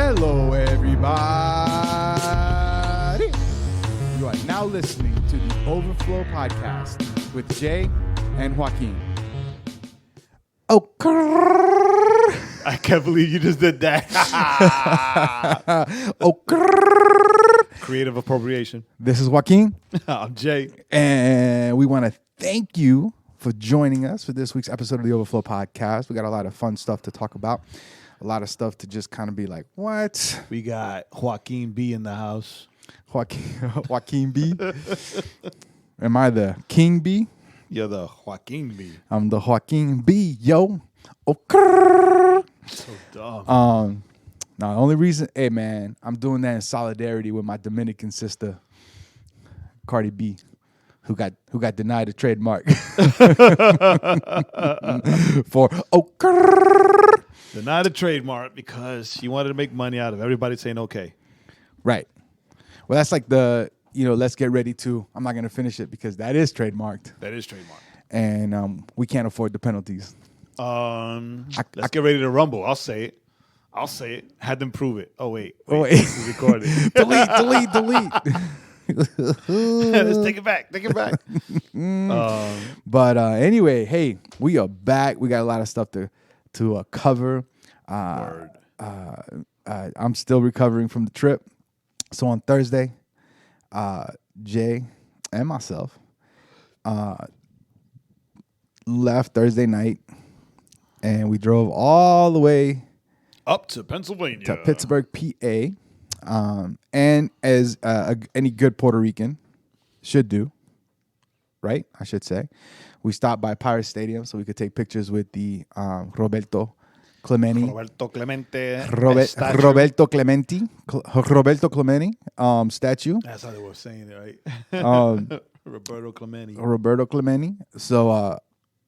Hello, everybody. You are now listening to the Overflow Podcast with Jae and Joaquin. Okay. I can't believe you just did that. Okay. Creative appropriation. This is Joaquin. I'm Jay. And we want to thank you for joining us for this week's episode of the Overflow Podcast. We got a lot of fun stuff to talk about. A lot of stuff to just kind of be like, what? We got Joaquin B in the house. Joaquin B. Am I the King B? You're the Joaquin B. I'm the Joaquin B, yo. Okay. So dumb. Now, the only reason, hey, man, I'm doing that in solidarity with my Dominican sister, Cardi B, who got denied a trademark for Denied a trademark because she wanted to make money out of everybody saying okay. Right. Well, that's like the, let's get ready to, I'm not going to finish it because that is trademarked. That is trademarked. And we can't afford the penalties. Let's get ready to rumble. I'll say it. Had them prove it. Oh, wait. This is recorded. delete. Let's take it back. But anyway, hey, we are back. We got a lot of stuff to cover. I'm still recovering from the trip. So on Thursday, Jay and myself left Thursday night, and we drove all the way up to Pennsylvania, to Pittsburgh, PA. And as any good Puerto Rican should do, right? I should say, we stopped by Pirate Stadium so we could take pictures with the Roberto Clemente statue. That's how they were saying it, right? Roberto Clemente. So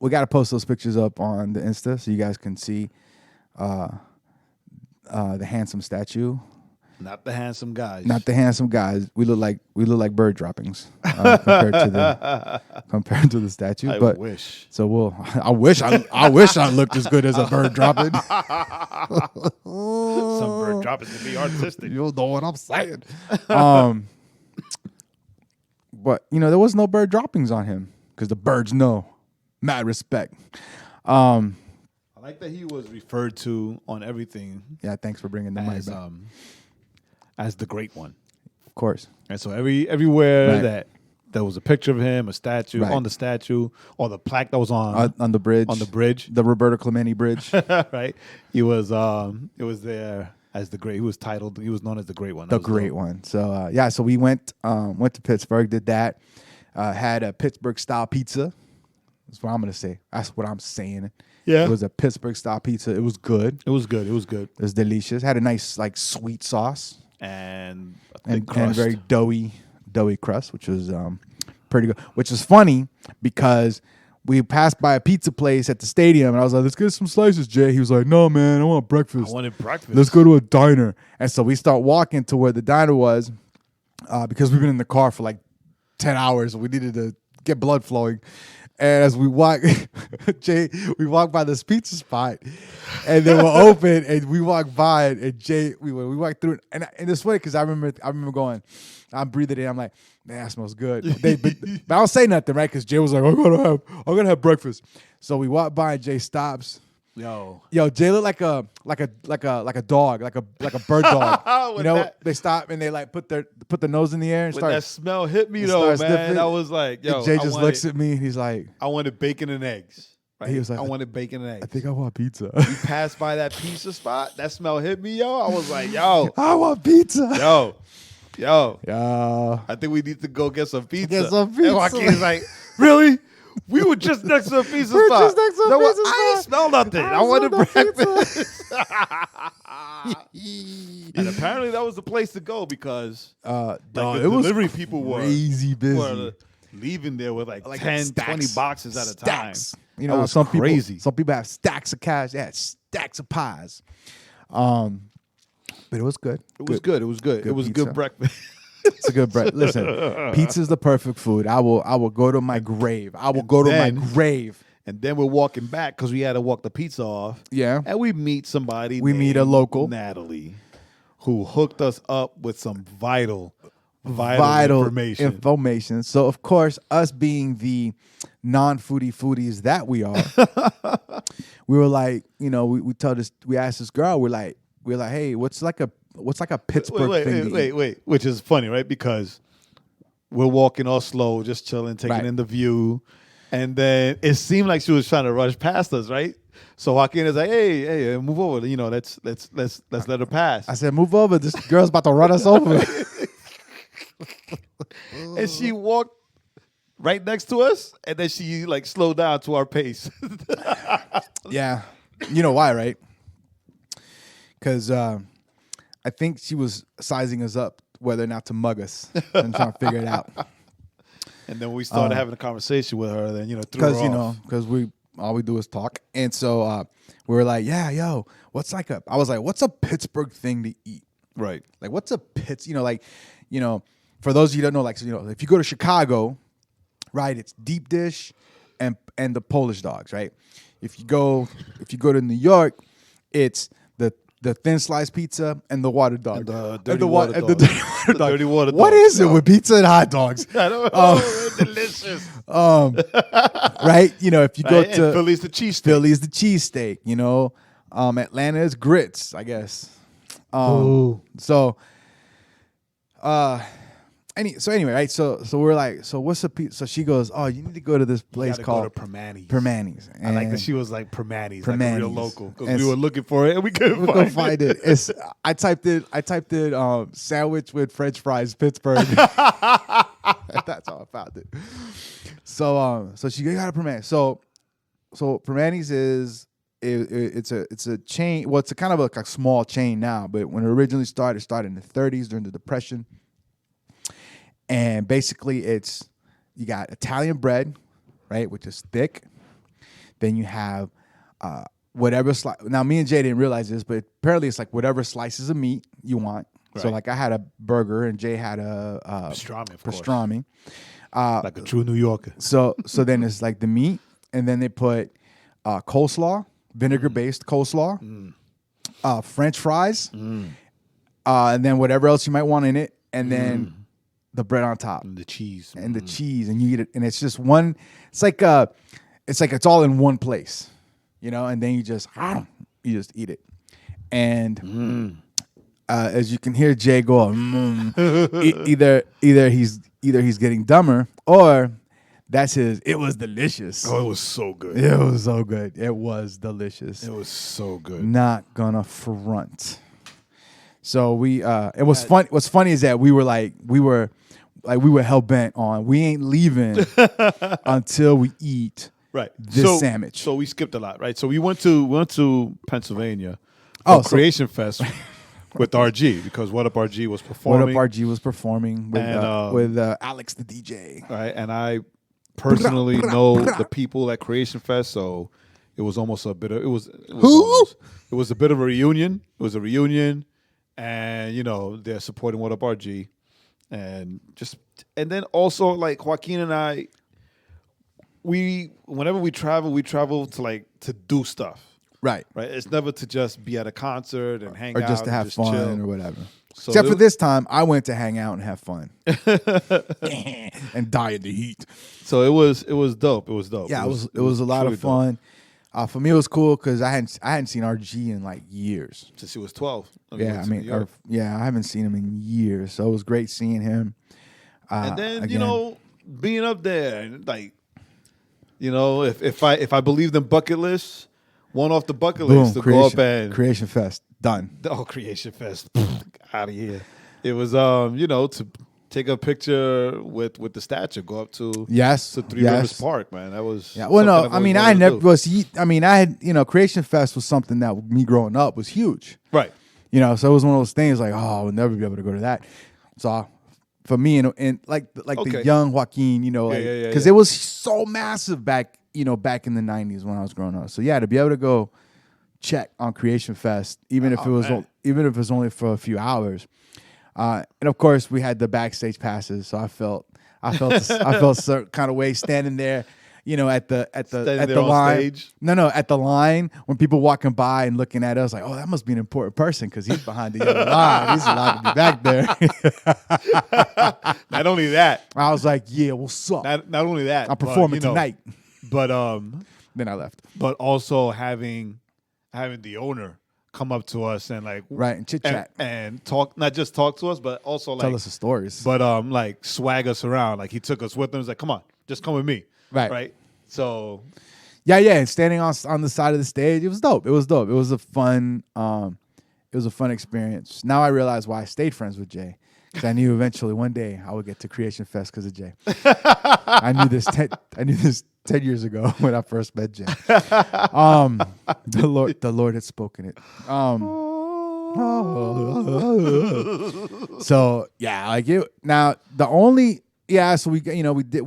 we got to post those pictures up on the Insta so you guys can see the handsome statue. Not the handsome guys. We look like bird droppings compared to the statue. I wish. So I wish I looked as good as a bird dropping. Some bird droppings can be artistic. You know what I'm saying. But there was no bird droppings on him because the birds know. Mad respect. I like that he was referred to on everything. Yeah, thanks for bringing the mic back. As the great one, of course. And so everywhere right. that there was a picture of him, a statue right. on the statue, or the plaque that was on the bridge, the Roberto Clemente bridge, right? He was it was there as the great. He was known as the great one. The great one. So so we went to Pittsburgh, did that, had a Pittsburgh style pizza. That's what I'm gonna say. That's what I'm saying. Yeah, it was a Pittsburgh style pizza. It was good. It was delicious. Had a nice sweet sauce. And very doughy crust, which was pretty good. Which is funny because we passed by a pizza place at the stadium, and I was like, "Let's get some slices, Jay." He was like, "No, man, I want breakfast. I wanted breakfast. Let's go to a diner." And so we start walking to where the diner was because we've been in the car for like 10 hours. We needed to get blood flowing. And as we walk, Jay, we walk by this pizza spot, and they were open, and we walked by it, and Jay, we walked through it, and it's funny because I remember going, I'm breathing in, I'm like, man, that smells good. But I don't say nothing, right? Because Jay was like, I'm gonna have breakfast. So we walk by, and Jay stops. Yo, Jay looked like a dog, like a bird dog. They stop and they put their nose in the air and when start. That smell hit me though, man. Sniffing. I was like, yo. And Jay just looks at me and he's like, I wanted bacon and eggs. Right? He was like, I wanted bacon and eggs. I think I want pizza. We passed by that pizza spot. That smell hit me, yo. I was like, yo, I want pizza. Yo. I think we need to go get some pizza. And Joaquin's like, really? We were just next to a pizza spot. I ain't smell nothing. I wanted breakfast. And apparently that was the place to go because the delivery people were crazy busy. Leaving there with like 10, stacks, 20 boxes at a time. Stacks. Some crazy. Some people have stacks of cash. They had stacks of pies. But it was good. It was good. It was a good breakfast. It's a good bread. Listen, pizza's the perfect food. I will go to my grave. And then we're walking back because we had to walk the pizza off. Yeah. And we meet somebody. We meet a local. Natalie. who hooked us up with some vital information. So, of course, us being the non-foodies that we are, we were like, we asked this girl, we're like, hey, what's like a Pittsburgh thing? Wait. Which is funny, right? Because we're walking all slow, just chilling, taking in the view. And then it seemed like she was trying to rush past us, right? So Joaquin is like, hey, move over. Let's let her pass. I said, move over. This girl's about to run us over. And she walked right next to us, and then she slowed down to our pace. Yeah. You know why, right? Because I think she was sizing us up whether or not to mug us and trying to figure it out. And then we started having a conversation with her. Then because all we do is talk, and so we were like, yeah, yo, what's a Pittsburgh thing to eat? Right. Like, what's a for those of you who don't know, if you go to Chicago, right, it's deep dish and the Polish dogs, right? If you go to New York, it's the thin sliced pizza and the water dog. And the dirty water dog. What is it with pizza and hot dogs? I don't know. It's delicious. Right? If you go to Philly's the cheesesteak. Philly's the cheesesteak, Atlanta is grits, I guess. So anyway, right? So we're like, so what's a pizza? So she goes, oh, you need to go to this place called Permani's. I like that she was like Permani's, like a real local, because we were looking for it and we couldn't find it. I typed in sandwich with French fries, Pittsburgh. That's how I found it. So she got a Permani's. So Permani's is it's a chain. Well, it's a kind of a small chain now, but when it originally started in the 30s during the Depression. And basically, you got Italian bread, right, which is thick. Then you have whatever slice. Now, me and Jay didn't realize this, but apparently it's like whatever slices of meat you want. Right. So, I had a burger, and Jay had a pastrami. Like a true New Yorker. So then it's like the meat, and then they put coleslaw, vinegar-based coleslaw, French fries, and then whatever else you might want in it, and then the bread on top and the cheese and you eat it, and it's just one. It's like it's all in one place, and then you just eat it, and as you can hear Jay go, either he's getting dumber or that's his. It was delicious. Oh, it was so good. It was so good. It was delicious. It was so good. Not gonna front. So we it was fun. What's funny is that we were hell bent on we ain't leaving until we eat this sandwich. So we skipped a lot, right? So we went to Pennsylvania for Creation Fest with RG, because What Up RG was performing. What Up RG was performing with Alex the DJ. Right, and I personally know the people at Creation Fest, so it was almost a bit of it was a bit of a reunion. It was a reunion. And they're supporting What Up RG, and then also like Joaquin and I, whenever we travel to do stuff. Right. It's never to just be at a concert and hang out, or just to have just fun chill. Or whatever. So except for this time, I went to hang out and have fun and die in the heat. So it was dope. It was dope. Yeah, it was a lot of fun. For me, it was cool because I hadn't seen RG in years. Since he was 12. I haven't seen him in years, so it was great seeing him. And then again, being up there, and if I believed in bucket lists, one off the bucket list to go up and Creation Fest done. Oh, Creation Fest, out of here. It was to take a picture with the statue, go up to Three Rivers Park, man. That was Well, no, I mean I never was. I mean I had Creation Fest was something that me growing up was huge, right? So it was one of those things like, oh, I'll never be able to go to that. So for me and the young Joaquin, because it was so massive back in the 90s when I was growing up. So to be able to go check on Creation Fest, even if it was only for a few hours. And of course, we had the backstage passes, so I felt a certain kind of way standing there, at the on line. Stage? No, at the line when people walking by and looking at us like, oh, that must be an important person because he's behind the yellow line. He's allowed to be back there. Not only that, I was like, yeah, what's up? Not only that, I'm performing tonight. But then I left. But also having the owner come up to us and like and chit chat and talk, not just talk to us, but also like tell us the stories. But like swag us around. Like he took us with him. He's like, come on, just come with me. Right. So yeah, and standing on the side of the stage, it was dope. It was a fun experience. Now I realize why I stayed friends with Jay. Because I knew eventually one day I would get to Creation Fest because of Jay. I knew this 10 years ago when I first met Jay. The Lord had spoken it. So yeah, like it. Now the only so we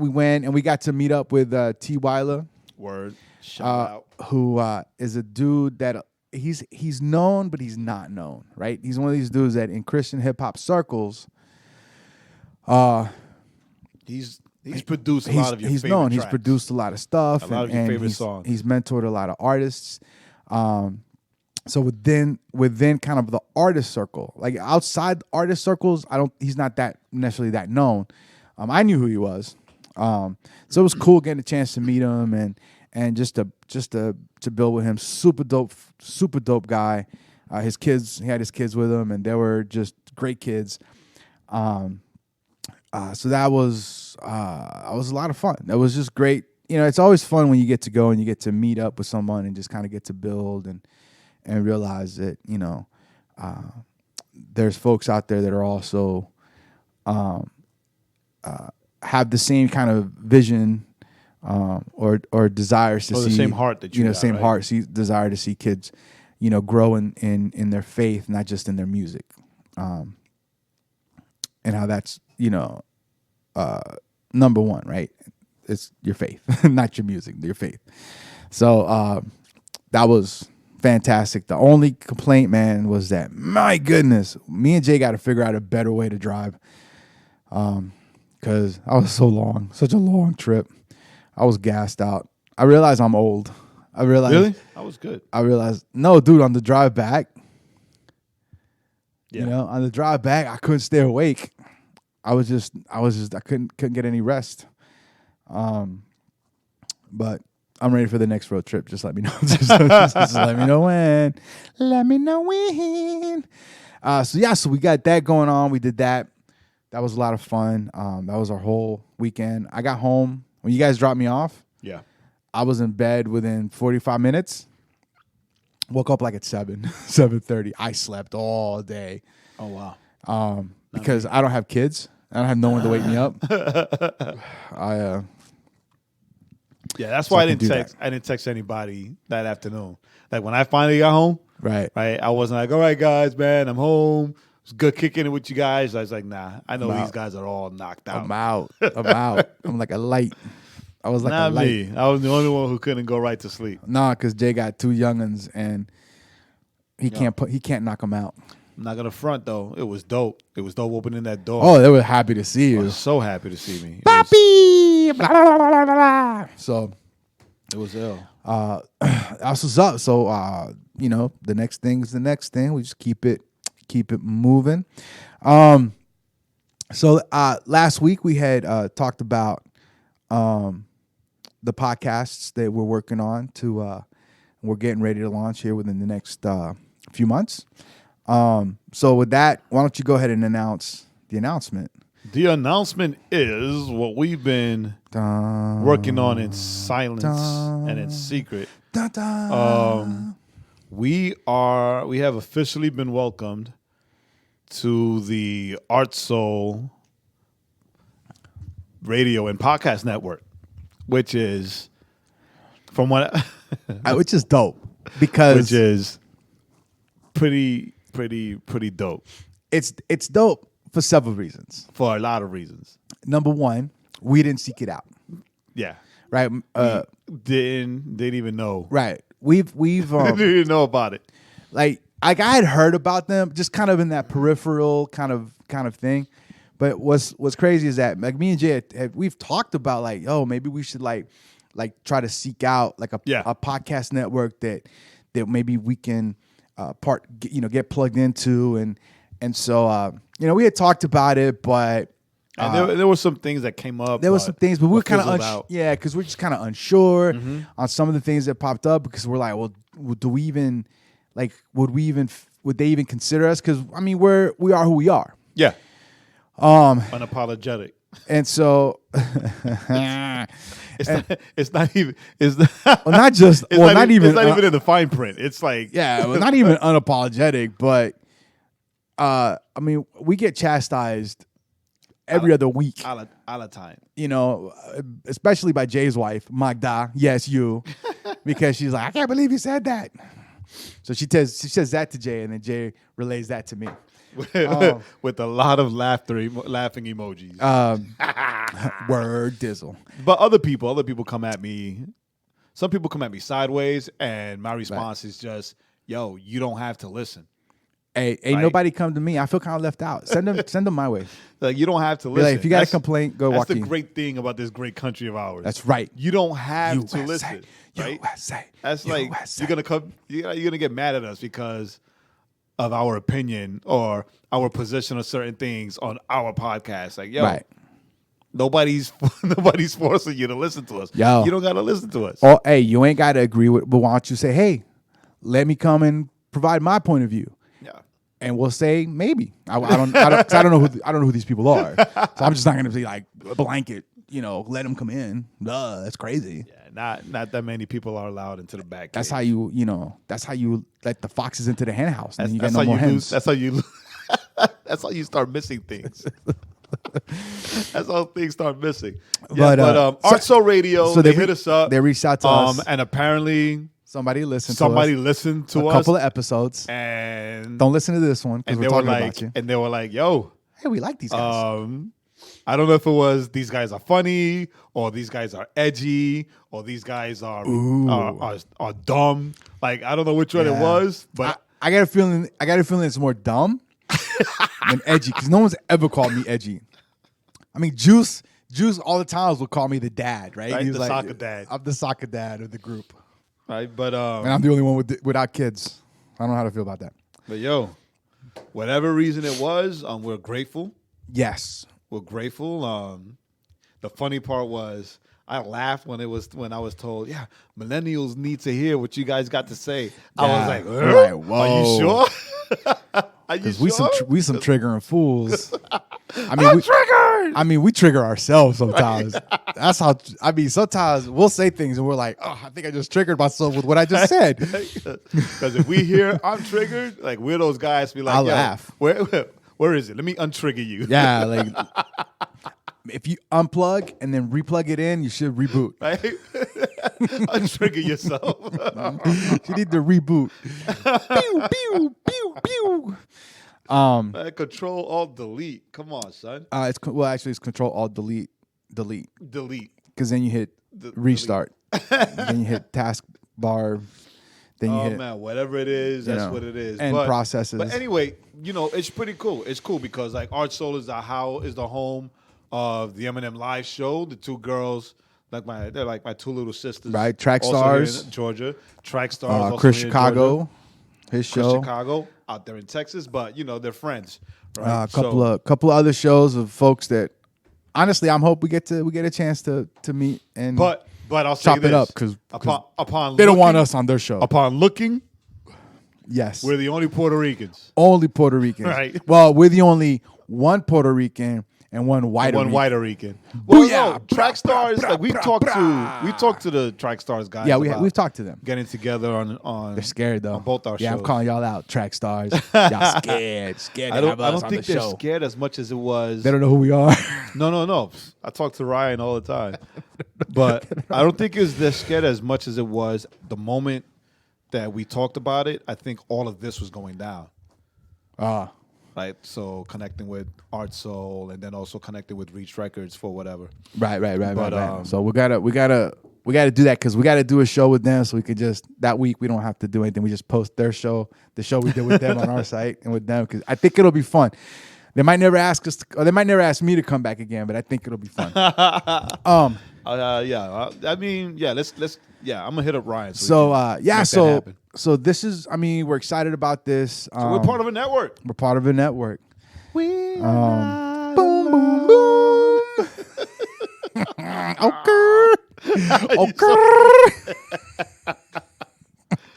went and we got to meet up with T. Weiler. Word. Shout out. Who is a dude that he's known but he's not known, right? He's one of these dudes that in Christian hip hop circles, he's produced a lot of your he's favorite known. tracks. He's produced a lot of stuff. A lot of your favorite songs. He's mentored a lot of artists. So within kind of the artist circle, like outside the artist circles, he's not that necessarily that known. I knew who he was. So it was cool getting a chance to meet him and just to build with him. Super dope guy. He had his kids with him, and they were just great kids. So that was a lot of fun. That was just great. It's always fun when you get to go and you get to meet up with someone and just kind of get to build and realize that there's folks out there that are also have the same kind of vision or desires to see the same heart that you got, same right? heart, desire to see kids grow in their faith, not just in their music, and how that's number one, right? It's your faith, not your music, your faith. So that was fantastic. The only complaint, man, was that, my goodness, me and Jay got to figure out a better way to drive. Because I was such a long trip. I was gassed out. I realized I'm old. Really? I was good. I realized, no, dude, on the drive back, yeah. On the drive back, I couldn't stay awake. I couldn't get any rest. But I'm ready for the next road trip. Just let me know. just let me know when. Let me know when. So we got that going on. We did that. That was a lot of fun. That was our whole weekend. I got home when you guys dropped me off. Yeah. I was in bed within 45 minutes. Woke up like at 7:30. I slept all day. Oh wow. Because I don't have kids. I don't have no one to wake me up. Yeah, that's why I didn't text anybody that afternoon. Like when I finally got home, right, I wasn't like, all right, guys, man, I'm home. It's good kicking it with you guys. I was like, nah, I know these guys are all knocked out. I'm out. I'm like a light. I was like not a light. Me. I was the only one who couldn't go right to sleep. Nah, because Jay got two youngins and he can't knock them out. I'm not gonna front though. It was dope. It was dope opening that door. Oh, they were happy to see you. I was so happy to see me. Papi! So it was ill. That's what's up. So the next thing is the next thing. We just keep it moving. So last week we had talked about the podcasts that we're working on we're getting ready to launch here within the next few months. So with that, why don't you go ahead and announce the announcement? The announcement is what we've been working on in silence and in secret. We have officially been welcomed to the Art Soul Radio and Podcast Network, which is which is dope because which is pretty dope. It's dope for several reasons. For a lot of reasons. Number one, we didn't seek it out. Yeah. Right. Didn't even know. Right. We've didn't even know about it. Like I had heard about them, just kind of in that peripheral kind of thing. But what's crazy is that like me and Jay we've talked about like, maybe we should like like try to seek out like a podcast network that maybe we can get plugged into, and so we had talked about it, but there were some things that came up. There were some things, but we were kind of because we're just kind of unsure on some of the things that popped up, because we're like, well, do we even would they even consider us? Because I mean, we are who we are. Yeah. Unapologetic. And so it's not even in the fine print. It's like not even unapologetic, but I mean, we get chastised every other week. All the time. Especially by Jay's wife, Magda. Yes, you. Because she's like, I can't believe you said that. So she says that to Jay, and then Jay relays that to me. With a lot of laughing emojis. Word dizzle. But other people come at me. Some people come at me sideways, and my response is just, yo, you don't have to listen. Hey, ain't nobody come to me. I feel kind of left out. Send them my way. Like, you don't have to listen. Like, if you got a complaint, go Joaquin. That's the great thing about this great country of ours. That's right. You don't have to listen. Right? USA. That's like you're gonna get mad at us because of our opinion or our position on certain things on our podcast. Like, yo, nobody's forcing you to listen to us. Yo, you don't gotta listen to us. Oh, hey, you ain't gotta agree with, but why don't you say, hey, let me come and provide my point of view. And we'll say maybe. I don't know who these people are. So I'm just not going to be like a blanket. Let them come in. That's crazy. Yeah, not that many people are allowed into the back. That's how That's how you let the foxes into the hen house. And you got no more hens. That's how you. That's how you start missing things. That's how things start missing. Yeah, but Art Soul Radio. So they hit us up. They reached out to us, and apparently. Somebody listened to us. A couple of episodes. And don't listen to this one because we're talking about you. And they were like, yo. Hey, we like these guys. I don't know if it was these guys are funny or these guys are edgy or these guys are dumb. Like, I don't know which one it was. But I got a feeling it's more dumb than edgy, because no one's ever called me edgy. I mean, Juice all the times will call me the dad, right? He's the soccer dad. I'm the soccer dad of the group. Right, but and I'm the only one without kids. I don't know how to feel about that. But yo, whatever reason it was, we're grateful. Yes, we're grateful. The funny part was I laughed when I was told, yeah, millennials need to hear what you guys got to say. I was like, whoa. Are you sure? Are you sure? We some triggering fools. I'm triggered. I mean, we trigger ourselves sometimes. That's how. I mean, sometimes we'll say things and we're like, "Oh, I think I just triggered myself with what I just said." Because if we hear I'm triggered, like, we're those guys be like, I'll laugh. Where is it? Let me untrigger you. Yeah, like if you unplug and then replug it in, you should reboot. Right? Untrigger yourself. You need to reboot. Pew pew pew pew. Control Alt Delete. Come on, son. It's Control Alt Delete. Because then you hit restart. Then you hit taskbar. Then you hit. Man, whatever it is, that's what it is. And processes. But anyway, it's pretty cool. It's cool because like Art Soul is the home of the Eminem Live show. The two girls, they're like my two little sisters. Right, Track Stars, in Georgia. Track Stars, Chris Chicago. His show. Chris Chicago out there in Texas, but they're friends. Right? A couple of other shows of folks that, honestly, I'm hope we get a chance to meet and but I'll say chop it up because upon they don't want us on their show. Upon looking, yes, we're the only Puerto Ricans. Only Puerto Ricans, right? Well, we're the only one Puerto Rican and one white Rican. Well, no, Track Stars. Like we talked to the Track Stars guys. Yeah, we've talked to them. Getting together on. They're scared though. On both our shows. Yeah, I'm calling y'all out, Track Stars. Y'all scared. I don't think they're scared as much as it was. They don't know who we are. No. I talk to Ryan all the time, but I don't think they're scared as much as it was the moment that we talked about it. I think all of this was going down. Right, so connecting with Art Soul and then also connecting with Reach Records for whatever. Right. So we gotta do that because we gotta do a show with them. So we could just that week we don't have to do anything. We just post their show, the show we did with them on our site and with them because I think it'll be fun. They might never ask us, or they might never ask me to come back again, but I think it'll be fun. Yeah. I mean, yeah. Let's. Yeah, I'm gonna hit up Ryan. So this is. I mean, we're excited about this. So we're part of a network. We're part of a network. We boom, boom, boom. Okay.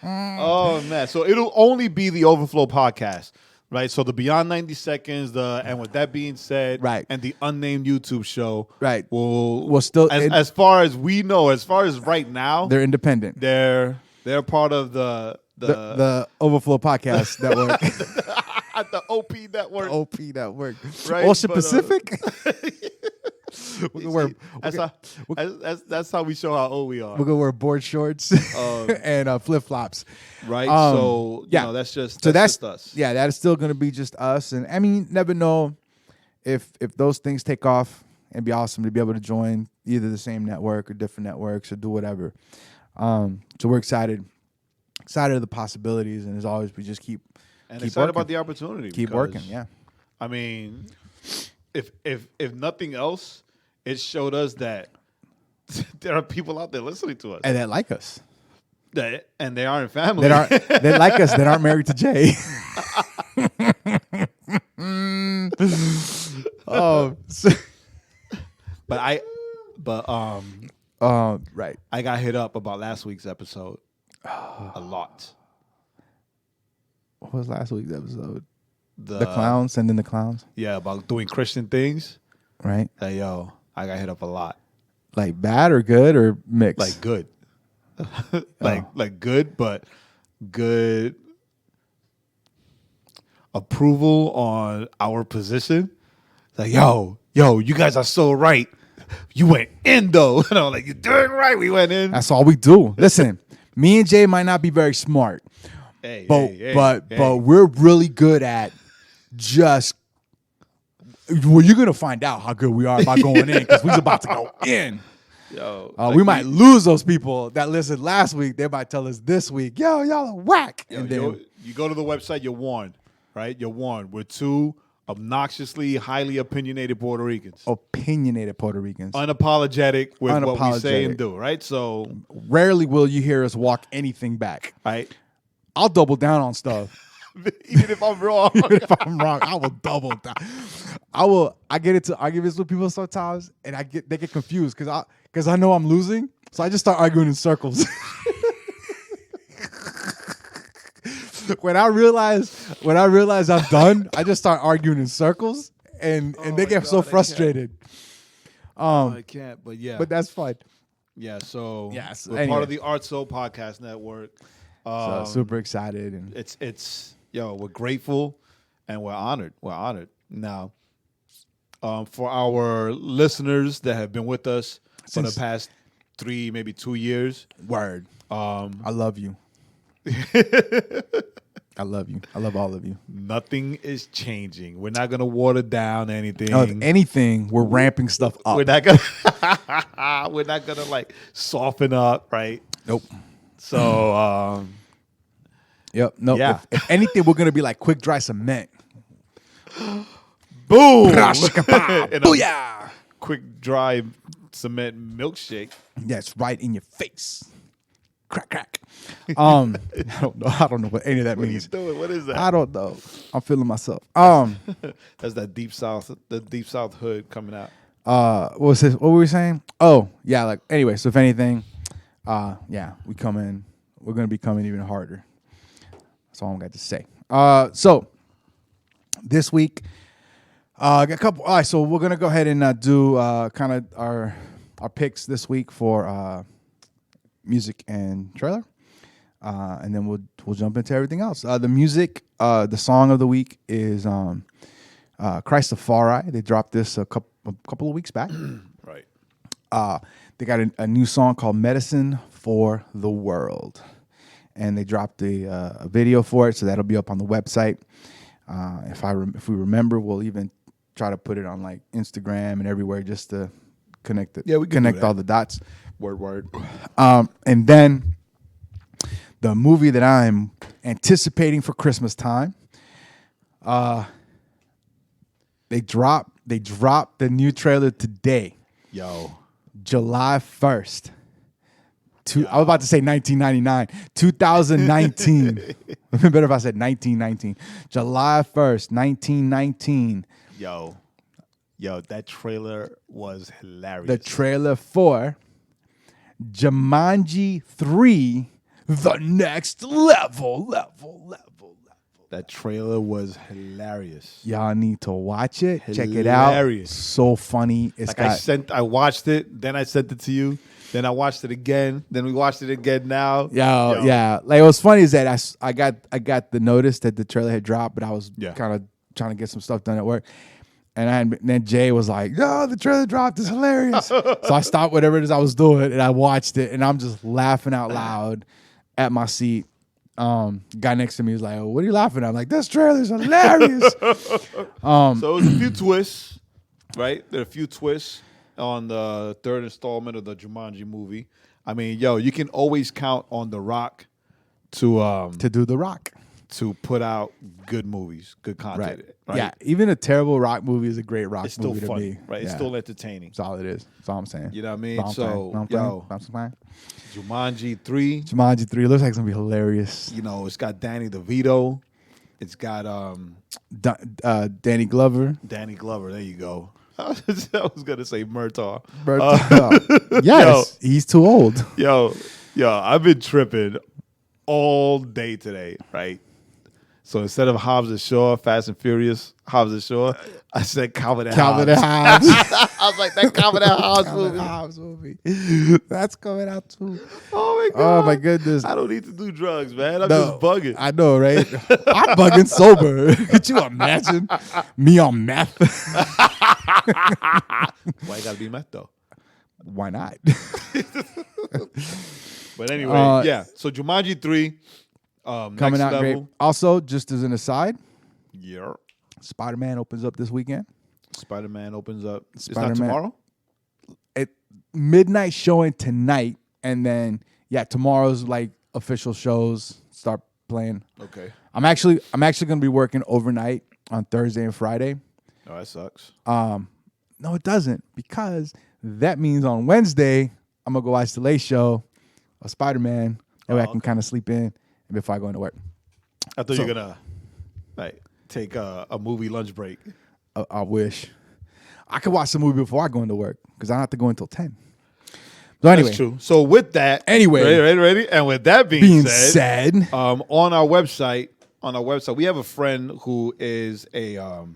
Oh man! So it'll only be the Overflow podcast. Right, so the Beyond 90 Seconds, and with that being said, right, and the unnamed YouTube show, right, will still as far as we know, as far as right now, they're independent. They're part of the Overflow Podcast Network, the OP Network, OP Network, right? Ocean Pacific. That's how we show how old we are. We're gonna wear board shorts and flip flops, right? So that's just us. Yeah, that is still gonna be just us. And I mean, never know if those things take off. It'd be awesome to be able to join either the same network or different networks or do whatever. So we're excited of the possibilities, and as always, we just keep excited working. About the opportunity. Keep working. Yeah. I mean, if nothing else, it showed us that there are people out there listening to us and that like us. And they aren't family. They like us. That aren't married to Jay. Right. I got hit up about last week's episode a lot. What was last week's episode? The clowns, sending the clowns. Yeah, about doing Christian things. Right. Hey, yo, I got hit up a lot. Like bad or good or mixed? Like good. like good, but good approval on our position. Like, yo, you guys are so right. You went in though. And I'm like, you're doing right. We went in. That's all we do. Listen, me and Jay might not be very smart. But we're really good at just. Well, you're gonna find out how good we are by going in because we're about to go in. Yo, we might lose those people that listened last week. They might tell us this week, yo, y'all are whack. And then you go to the website, you're warned, right? You're warned. We're two obnoxiously, highly opinionated Puerto Ricans. Unapologetic with what we say and do, right? So rarely will you hear us walk anything back. Right. I'll double down on stuff. Even if I'm wrong. I will double down. I get into arguments with people sometimes, and they get confused because I know I'm losing, so I just start arguing in circles. When I realize I'm done, I just start arguing in circles, and they get so frustrated. I can't, but yeah, but that's fun. Yeah, so yes, we're part of the Art Soul Podcast Network. So super excited, and we're grateful and we're honored. Now, for our listeners that have been with us for the past 3, maybe 2 years. Word. I love you. I love you. I love all of you. Nothing is changing. We're not gonna water down anything. No, if anything, we're ramping stuff up. We're not gonna like soften up, right? Nope. So yep. No. Yeah. If anything, we're gonna be like quick dry cement. Boom. Booyah. Quick dry cement milkshake. That's right in your face. Crack, crack. I don't know what any of that means. What are you doing? What is that? I don't know. I'm feeling myself. That's that deep south hood coming out. What was this? What were we saying? Oh, yeah. Like anyway. So if anything, we come in. We're gonna be coming even harder. That's all I got to say. So this week, got a couple. All right. So we're gonna go ahead and do kind of our picks this week for music and trailer, and then we'll jump into everything else. The music, the song of the week is Christafari. They dropped this a couple of weeks back. Right. They got a new song called "Medicine for the World," and they dropped a video for it, so that'll be up on the website. If we remember, we'll even try to put it on like Instagram and everywhere just to connect it. Yeah, we can connect all the dots. Word. And then the movie that I'm anticipating for Christmas time, They dropped the new trailer today. Yo. July 1st. I was about to say 1999. 2019. It would have been better if I said 1919. July 1st, 1919. Yo, that trailer was hilarious. The trailer for Jumanji 3, The Next Level. That trailer was hilarious. Y'all need to watch it. Check it out. So funny. I watched it, then I sent it to you. Then I watched it again. Then we watched it again now. Yeah. Like, what's funny is that I got the notice that the trailer had dropped, but I was kind of trying to get some stuff done at work. And then Jay was like, "No, the trailer dropped. It's hilarious." So I stopped whatever it is I was doing and I watched it, and I'm just laughing out loud at my seat. Guy next to me was like, "Oh, what are you laughing at?" I'm like, "This trailer's hilarious." So it was a few twists, right? There are a few twists on the third installment of the Jumanji movie. I mean, you can always count on The Rock to do The Rock, to put out good movies, good content. Right? Yeah, even a terrible Rock movie is a great Rock it's still movie funny, to me. right? Yeah. It's still entertaining. That's all it is. That's all I'm saying. You know what I mean? Jumanji 3. Jumanji 3 looks like it's going to be hilarious. It's got Danny DeVito. It's got Danny Glover. Danny Glover, there you go. I was going to say Murtaugh. Yes, he's too old. Yo, I've been tripping all day today, right? So instead of Hobbs and Shaw, Fast and Furious, Hobbs and Shaw, I said Calvin and Hobbs. I was like, that Calvin and Hobbs movie. That's coming out too. Oh my God. Oh my goodness. I don't need to do drugs, man. I'm just bugging. I know, right? I'm bugging sober. Could you imagine me on meth? Why you gotta be meth though? Why not? But anyway, so Jumanji 3. Coming out great. Also, just as an aside, Spider-Man opens up this weekend. Spider-Man opens up. It's not tomorrow? Midnight showing tonight, and then tomorrow's like official shows start playing. Okay. I'm actually gonna be working overnight on Thursday and Friday. Oh, that sucks. No, it doesn't, because that means on Wednesday I'm gonna go watch the late show of Spider-Man. That way I can kind of sleep in before I go into work. I thought you were gonna take a movie lunch break. I wish I could watch the movie before I go into work, because I don't have to go until 10. So anyway, that's true. So with that, ready, and with that being said, on our website, we have a friend who is a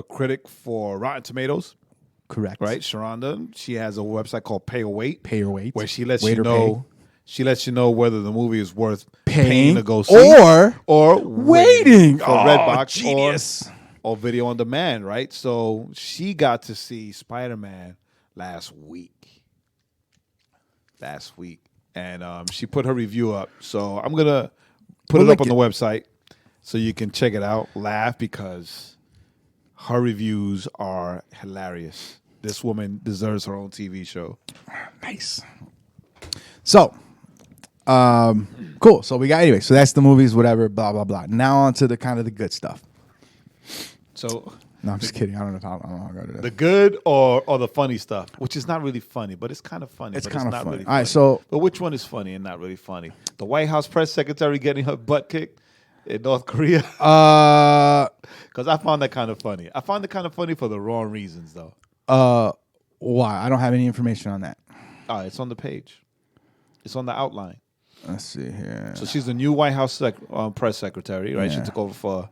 critic for Rotten Tomatoes. Correct. Right, Sharonda. She has a website called Pay or Wait. Pay or Wait, where she lets you know. She lets you know whether the movie is worth paying to go see or waiting for Redbox or video on demand, right? So she got to see Spider-Man last week. And she put her review up. So I'm going to put it up on the website so you can check it out, laugh, because her reviews are hilarious. This woman deserves her own TV show. Nice. So, cool. So we got, so that's the movies, whatever, blah, blah, blah. Now on to the kind of the good stuff. So, no, I'm just kidding. I don't know how to go to that. The good or the funny stuff, which is not really funny, but it's kind of funny. It's kind of funny. Really All right, so. But which one is funny and not really funny? The White House press secretary getting her butt kicked in North Korea? Because I found that kind of funny. I found it kind of funny for the wrong reasons, though. Why? I don't have any information on that. It's on the page. It's on the outline. Let's see here. So she's the new White House press secretary, right? Yeah. She took over for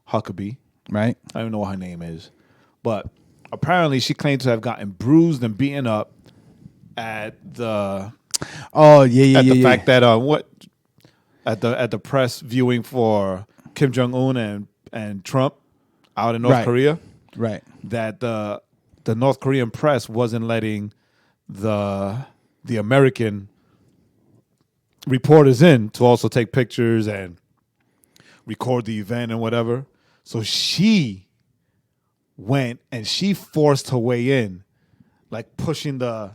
Huckabee. Right. I don't even know what her name is. But apparently she claimed to have gotten bruised and beaten up at the... fact that at the press viewing for Kim Jong-un and Trump out in North Korea. Right. That the North Korean press wasn't letting the American reporters in to also take pictures and record the event and whatever. So she went and she forced her way in, like pushing the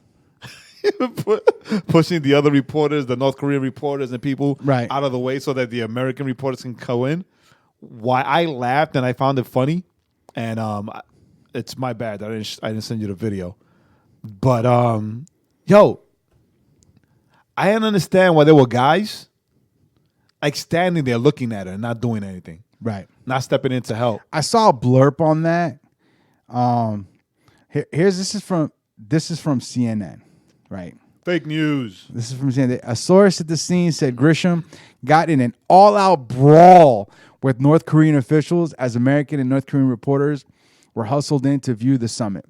other reporters, the North Korean reporters and people out of the way so that the American reporters can go in. Why I laughed and I found it funny, and it's my bad. I didn't send you the video. But yo, I didn't understand why there were guys like standing there looking at her and not doing anything. Right. Not stepping in to help. I saw a blurb on that. This is from CNN, right? Fake news. This is from CNN. A source at the scene said Grisham got in an all-out brawl with North Korean officials as American and North Korean reporters were hustled in to view the summit.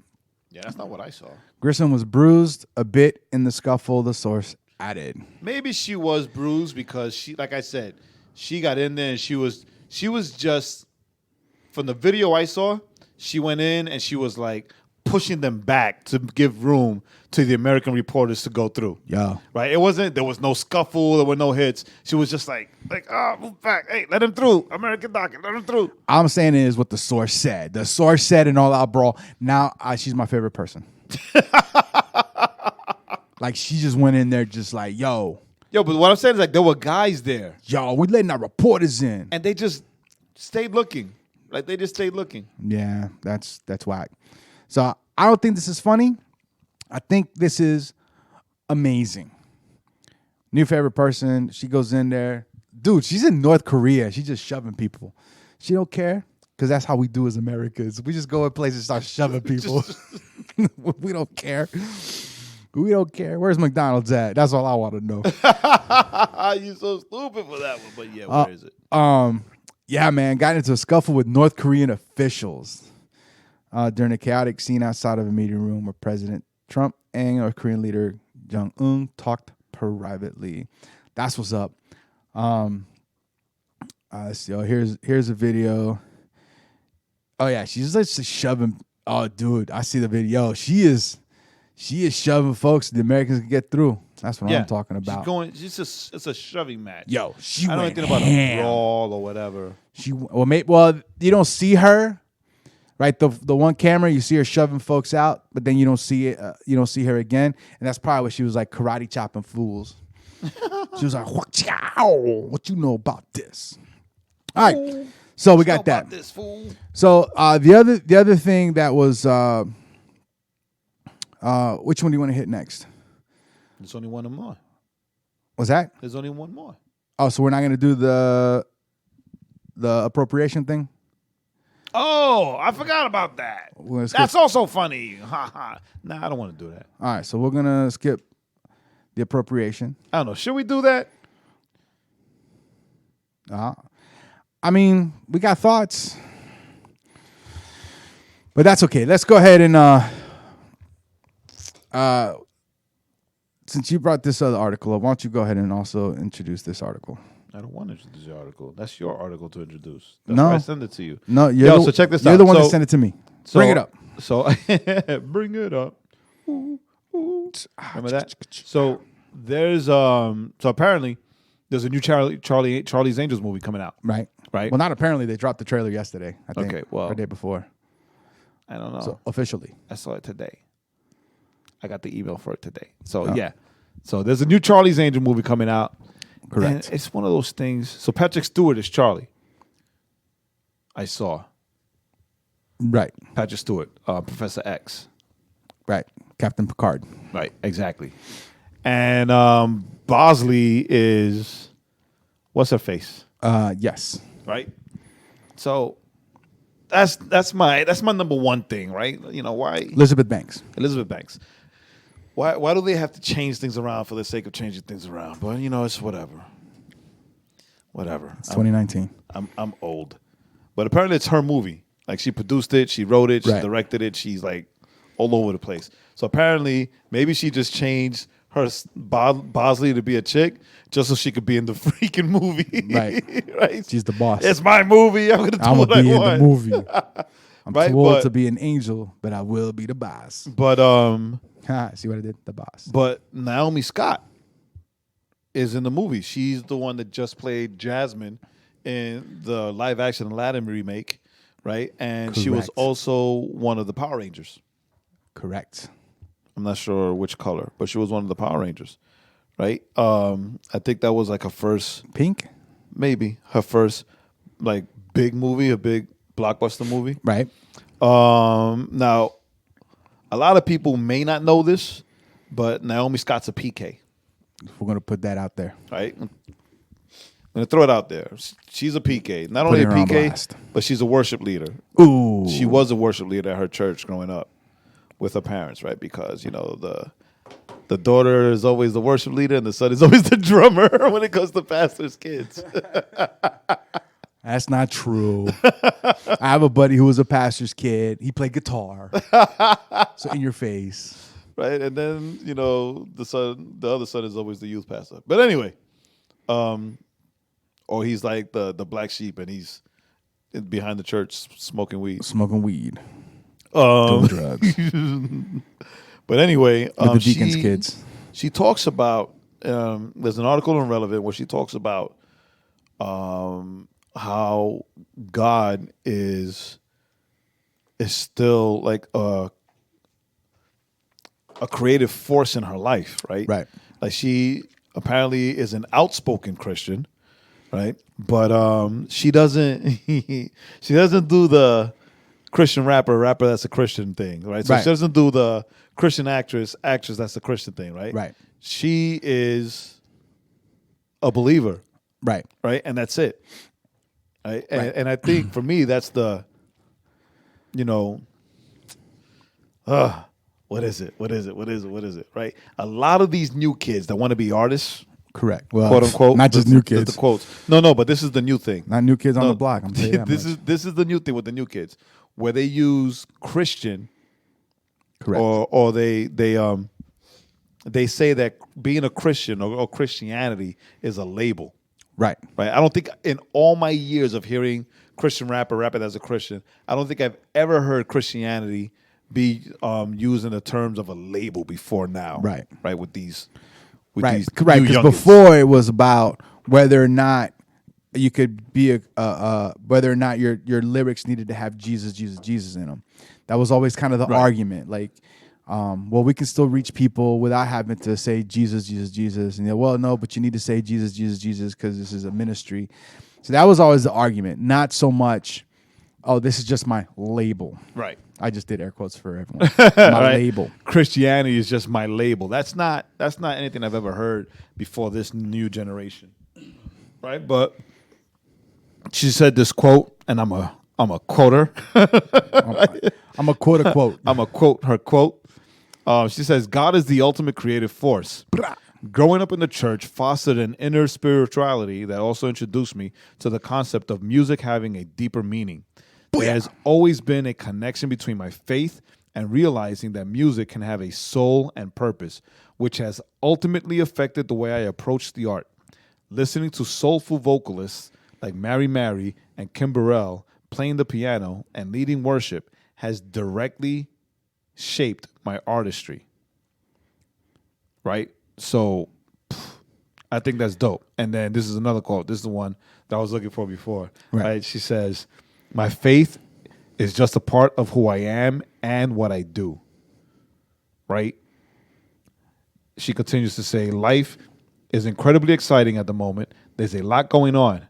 Yeah, that's not what I saw. Grisham was bruised a bit in the scuffle, the source added. Maybe she was bruised because she, like I said, she got in there and she was just, from the video I saw, she went in and she was like pushing them back to give room to the American reporters to go through. Yeah. Right? There was no scuffle, there were no hits. She was just like, move back. Hey, let him through. American docket, let him through. I'm saying it is what the source said. The source said an all-out brawl. Now, she's my favorite person. Like, she just went in there just like, yo. Yo, but what I'm saying is like there were guys there. Yo, we letting our reporters in. And they just stayed looking. Like, they just stayed looking. Yeah, that's whack. So I don't think this is funny. I think this is amazing. New favorite person. She goes in there. Dude, she's in North Korea. She's just shoving people. She don't care because that's how we do as Americans. We just go in places and start shoving people. We don't care. We don't care. Where's McDonald's at? That's all I want to know. You're so stupid for that one. But yeah, where is it? Yeah, man. Got into a scuffle with North Korean officials during a chaotic scene outside of a meeting room where President Trump and North Korean leader Jong-un talked privately. That's what's up. Let's see. Here's a video. Oh yeah, she's like shoving. Oh, dude, I see the video. She is shoving folks the Americans can get through. That's what I'm talking about. It's a shoving match. Yo, I don't think about a brawl or whatever. Well, you don't see her, right? The one camera you see her shoving folks out, but then you don't see it. You don't see her again, and that's probably what she was like karate chopping fools. She was like, "What you know about this?" All right, so we got that. This fool. So the other thing that was which one do you want to hit next? There's only one more. What's that? There's only one more. Oh, so we're not going to do the appropriation thing? Oh, I forgot about that. That's also funny. Nah, I don't want to do that. All right, so we're going to skip the appropriation. I don't know. Should we do that? I mean, we got thoughts. But that's okay. Let's go ahead and since you brought this other article up, why don't you go ahead and also introduce this article? I don't want to introduce your article. That's your article to introduce. That's why I send it to you. No, so check this out. You're the one that sent it to me. Bring it up. So bring it up. Remember that? So there's so apparently there's a new Charlie's Angels movie coming out. Right. Well, not apparently. They dropped the trailer yesterday, I think. Okay, well, or the day before. I don't know. So officially. I saw it today. I got the email for it today. So yeah. So there's a new Charlie's Angel movie coming out. Correct. And it's one of those things. So Patrick Stewart is Charlie. I saw. Right. Patrick Stewart, Professor X. Right. Captain Picard. Right, exactly. And Bosley is what's her face? Yes. Right? So that's my number one thing, right? You know, why Elizabeth Banks. Why do they have to change things around for the sake of changing things around? But you know, it's whatever. It's 2019. I'm old. But apparently it's her movie. Like she produced it, she wrote it, she Right. directed it, she's like all over the place. So apparently maybe she just changed her Bosley to be a chick just so she could be in the freaking movie. Right. Right? She's the boss. It's my movie. I'm gonna do what I want. I'm gonna be in the movie. I'm Right, too old but- to be an angel, but I will be the boss. But See what I did? The boss. But Naomi Scott is in the movie. She's the one that just played Jasmine in the live action Aladdin remake, right? And she was Correct. also one of the Power Rangers. Correct. I'm not sure which color, but she was one of the Power Rangers, right? I think that was like her first, Pink? maybe her first like big movie, a big blockbuster movie. Right. Now, a lot of people may not know this, but Naomi Scott's a PK. We're gonna put that out there, right? I'm gonna throw it out there. She's a PK, not only a PK, but she's a worship leader. Ooh, she was a worship leader at her church growing up with her parents, right? Because the daughter is always the worship leader, and the son is always the drummer when it comes to pastors' kids. That's not true. I have a buddy who was a pastor's kid. He played guitar. So in your face. Right. And then, the other son is always the youth pastor. But anyway, or he's like the black sheep and he's behind the church smoking weed. Doing drugs. But anyway, the deacon's kids. She talks about, there's an article in Relevant where she talks about how God is still like a creative force in her life, right? Right. Like she apparently is an outspoken Christian, right? But she doesn't do the Christian rapper that's a Christian thing, right? So right. She doesn't do the Christian actress that's a Christian thing, right? Right. She is a believer. Right. Right? And that's it. Right? Right. And I think for me that's the what is it? Right? A lot of these new kids that want to be artists, correct. Well, quote unquote, not just new kids. The quotes. No, but this is the new thing. Not new kids on the block. I'm saying this is the new thing with the new kids, where they use Christian, correct, or they say that being a Christian or Christianity is a label. Right. Right. I don't think in all my years of hearing Christian rapper as a Christian, I don't think I've ever heard Christianity be used in the terms of a label before now. Right. Right. With these. Right. Correct. Because before it was about whether or not you could be whether or not your lyrics needed to have Jesus in them. That was always kind of the argument. Like, well, we can still reach people without having to say Jesus. And well, no, but you need to say Jesus because this is a ministry. So that was always the argument. Not so much, oh, this is just my label. Right. I just did air quotes for everyone. My label. Christianity is just my label. That's not anything I've ever heard before this new generation. Right? But she said this quote, and I'm a quoter. I'm a quote a quote. I'm a quote her quote. She says, God is the ultimate creative force. Growing up in the church fostered an inner spirituality that also introduced me to the concept of music having a deeper meaning. There has always been a connection between my faith and realizing that music can have a soul and purpose, which has ultimately affected the way I approach the art. Listening to soulful vocalists like Mary Mary and Kim Burrell playing the piano and leading worship has directly shaped my artistry. Right? So I think that's dope. And then this is another quote. This is the one that I was looking for before. Right? She says, my faith is just a part of who I am and what I do. Right? She continues to say, life is incredibly exciting at the moment. There's a lot going on.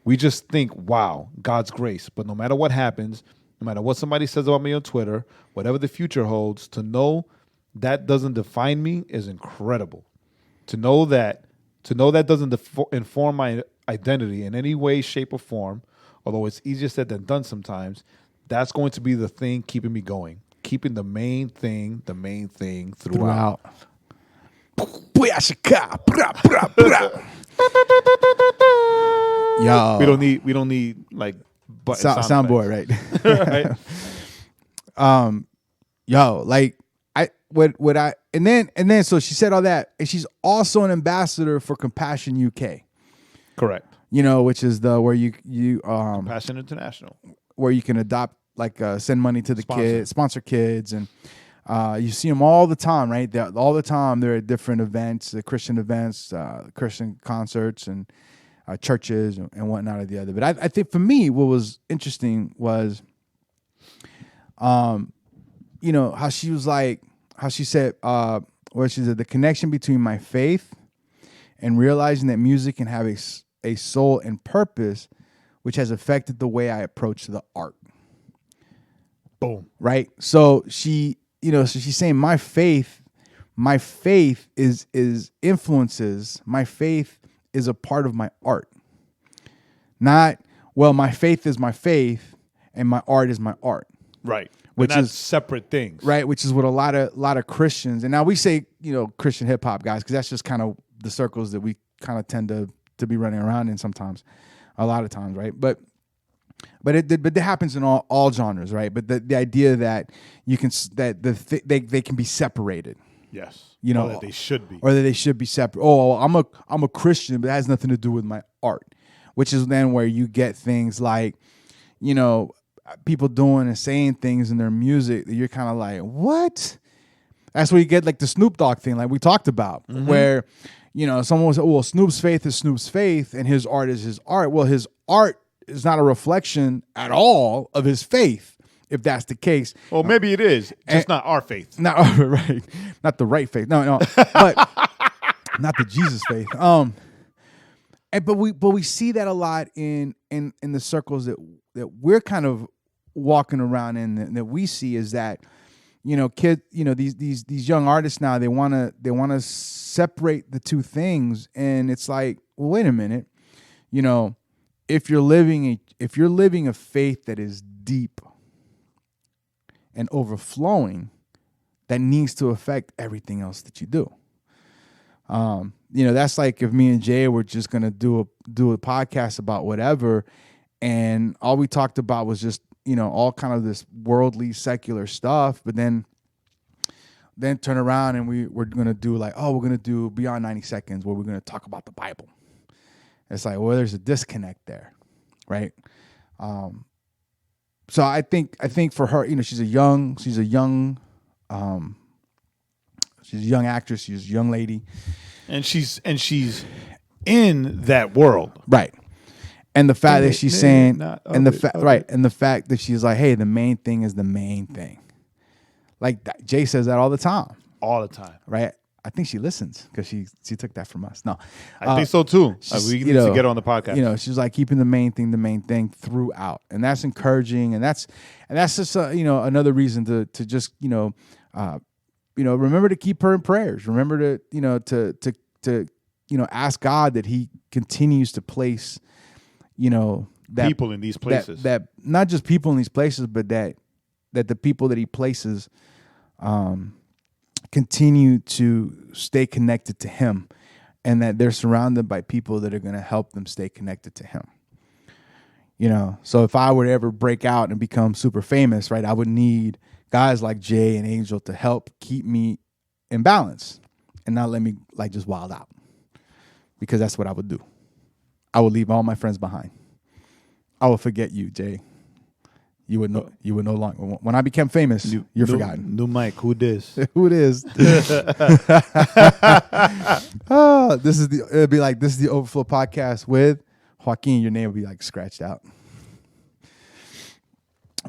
We just think, wow, God's grace. But no matter what happens, no matter what somebody says about me on Twitter, whatever the future holds, to know that doesn't define me is incredible. To know that doesn't inform my identity in any way, shape, or form, although it's easier said than done sometimes, that's going to be the thing keeping me going. Keeping the main thing throughout. Yo. We don't need like soundboard, right? Right. Yo, like and then so she said all that, and she's also an ambassador for Compassion UK. Correct. Which is where you Compassion International, where you can adopt, like, send money to the kids, sponsor kids, and you see them all the time, right? All the time they're at different events, Christian events, Christian concerts, and churches and whatnot or the other. But I think for me, what was interesting was, how she was like, how she said, where she said the connection between my faith and realizing that music can have a soul and purpose, which has affected the way I approach the art. Boom. Right. So she's saying my faith is influences. My faith is a part of my art. Not, well, my faith is my faith and my art is my art. Right. Which is separate things. Right. Which is what a lot of Christians, and now we say, Christian hip hop guys, because that's just kind of the circles that we kind of tend to be running around in sometimes, a lot of times. Right. But it happens in all genres. Right. But the idea that you can, they can be separated. Yes. Or that they should be. Or that they should be separate. Oh, I'm a Christian, but that has nothing to do with my art. Which is then where you get things like, people doing and saying things in their music that you're kind of like, what? That's where you get like the Snoop Dogg thing, like we talked about, where, someone will say, well, Snoop's faith is Snoop's faith and his art is his art. Well, his art is not a reflection at all of his faith, if that's the case. Well, maybe it is, just not our faith. Not right, not the right faith. No, but not the Jesus faith. But we see that a lot in the circles that we're kind of walking around in, and that we see is that these young artists now, they want to separate the two things, and it's like, well, wait a minute, if you're living a faith that is deep and overflowing, that needs to affect everything else that you do. That's like if me and Jay were just gonna do a podcast about whatever, and all we talked about was just all kind of this worldly secular stuff, but then turn around and we're gonna do we're gonna do Beyond 90 Seconds where we're gonna talk about the Bible. It's like, well, there's a disconnect there, right? So I think for her, she's a young actress, she's a young lady. And she's in that world. Right. And the fact that she's saying, and the fact that she's like, hey, the main thing is the main thing. Like Jay says that all the time. All the time. Right. I think she listens because she took that from us. No. I think so too. We need to get her on the podcast. She's like keeping the main thing throughout. And that's encouraging. And that's just, another reason to just, remember to keep her in prayers. Remember to ask God that He continues to place, that people in these places. That not just people in these places, but that the people that He places, continue to stay connected to Him, and that they're surrounded by people that are going to help them stay connected to Him. So if I were to ever break out and become super famous, right, I would need guys like Jay and Angel to help keep me in balance and not let me just wild out, because that's what I would do. I would leave all my friends behind. I would forget you, Jay. You would no longer. When I became famous, you're forgotten. New Mike, who this? Who it is? It'd be like, this is the Overflow Podcast with Joaquin. Your name would be scratched out.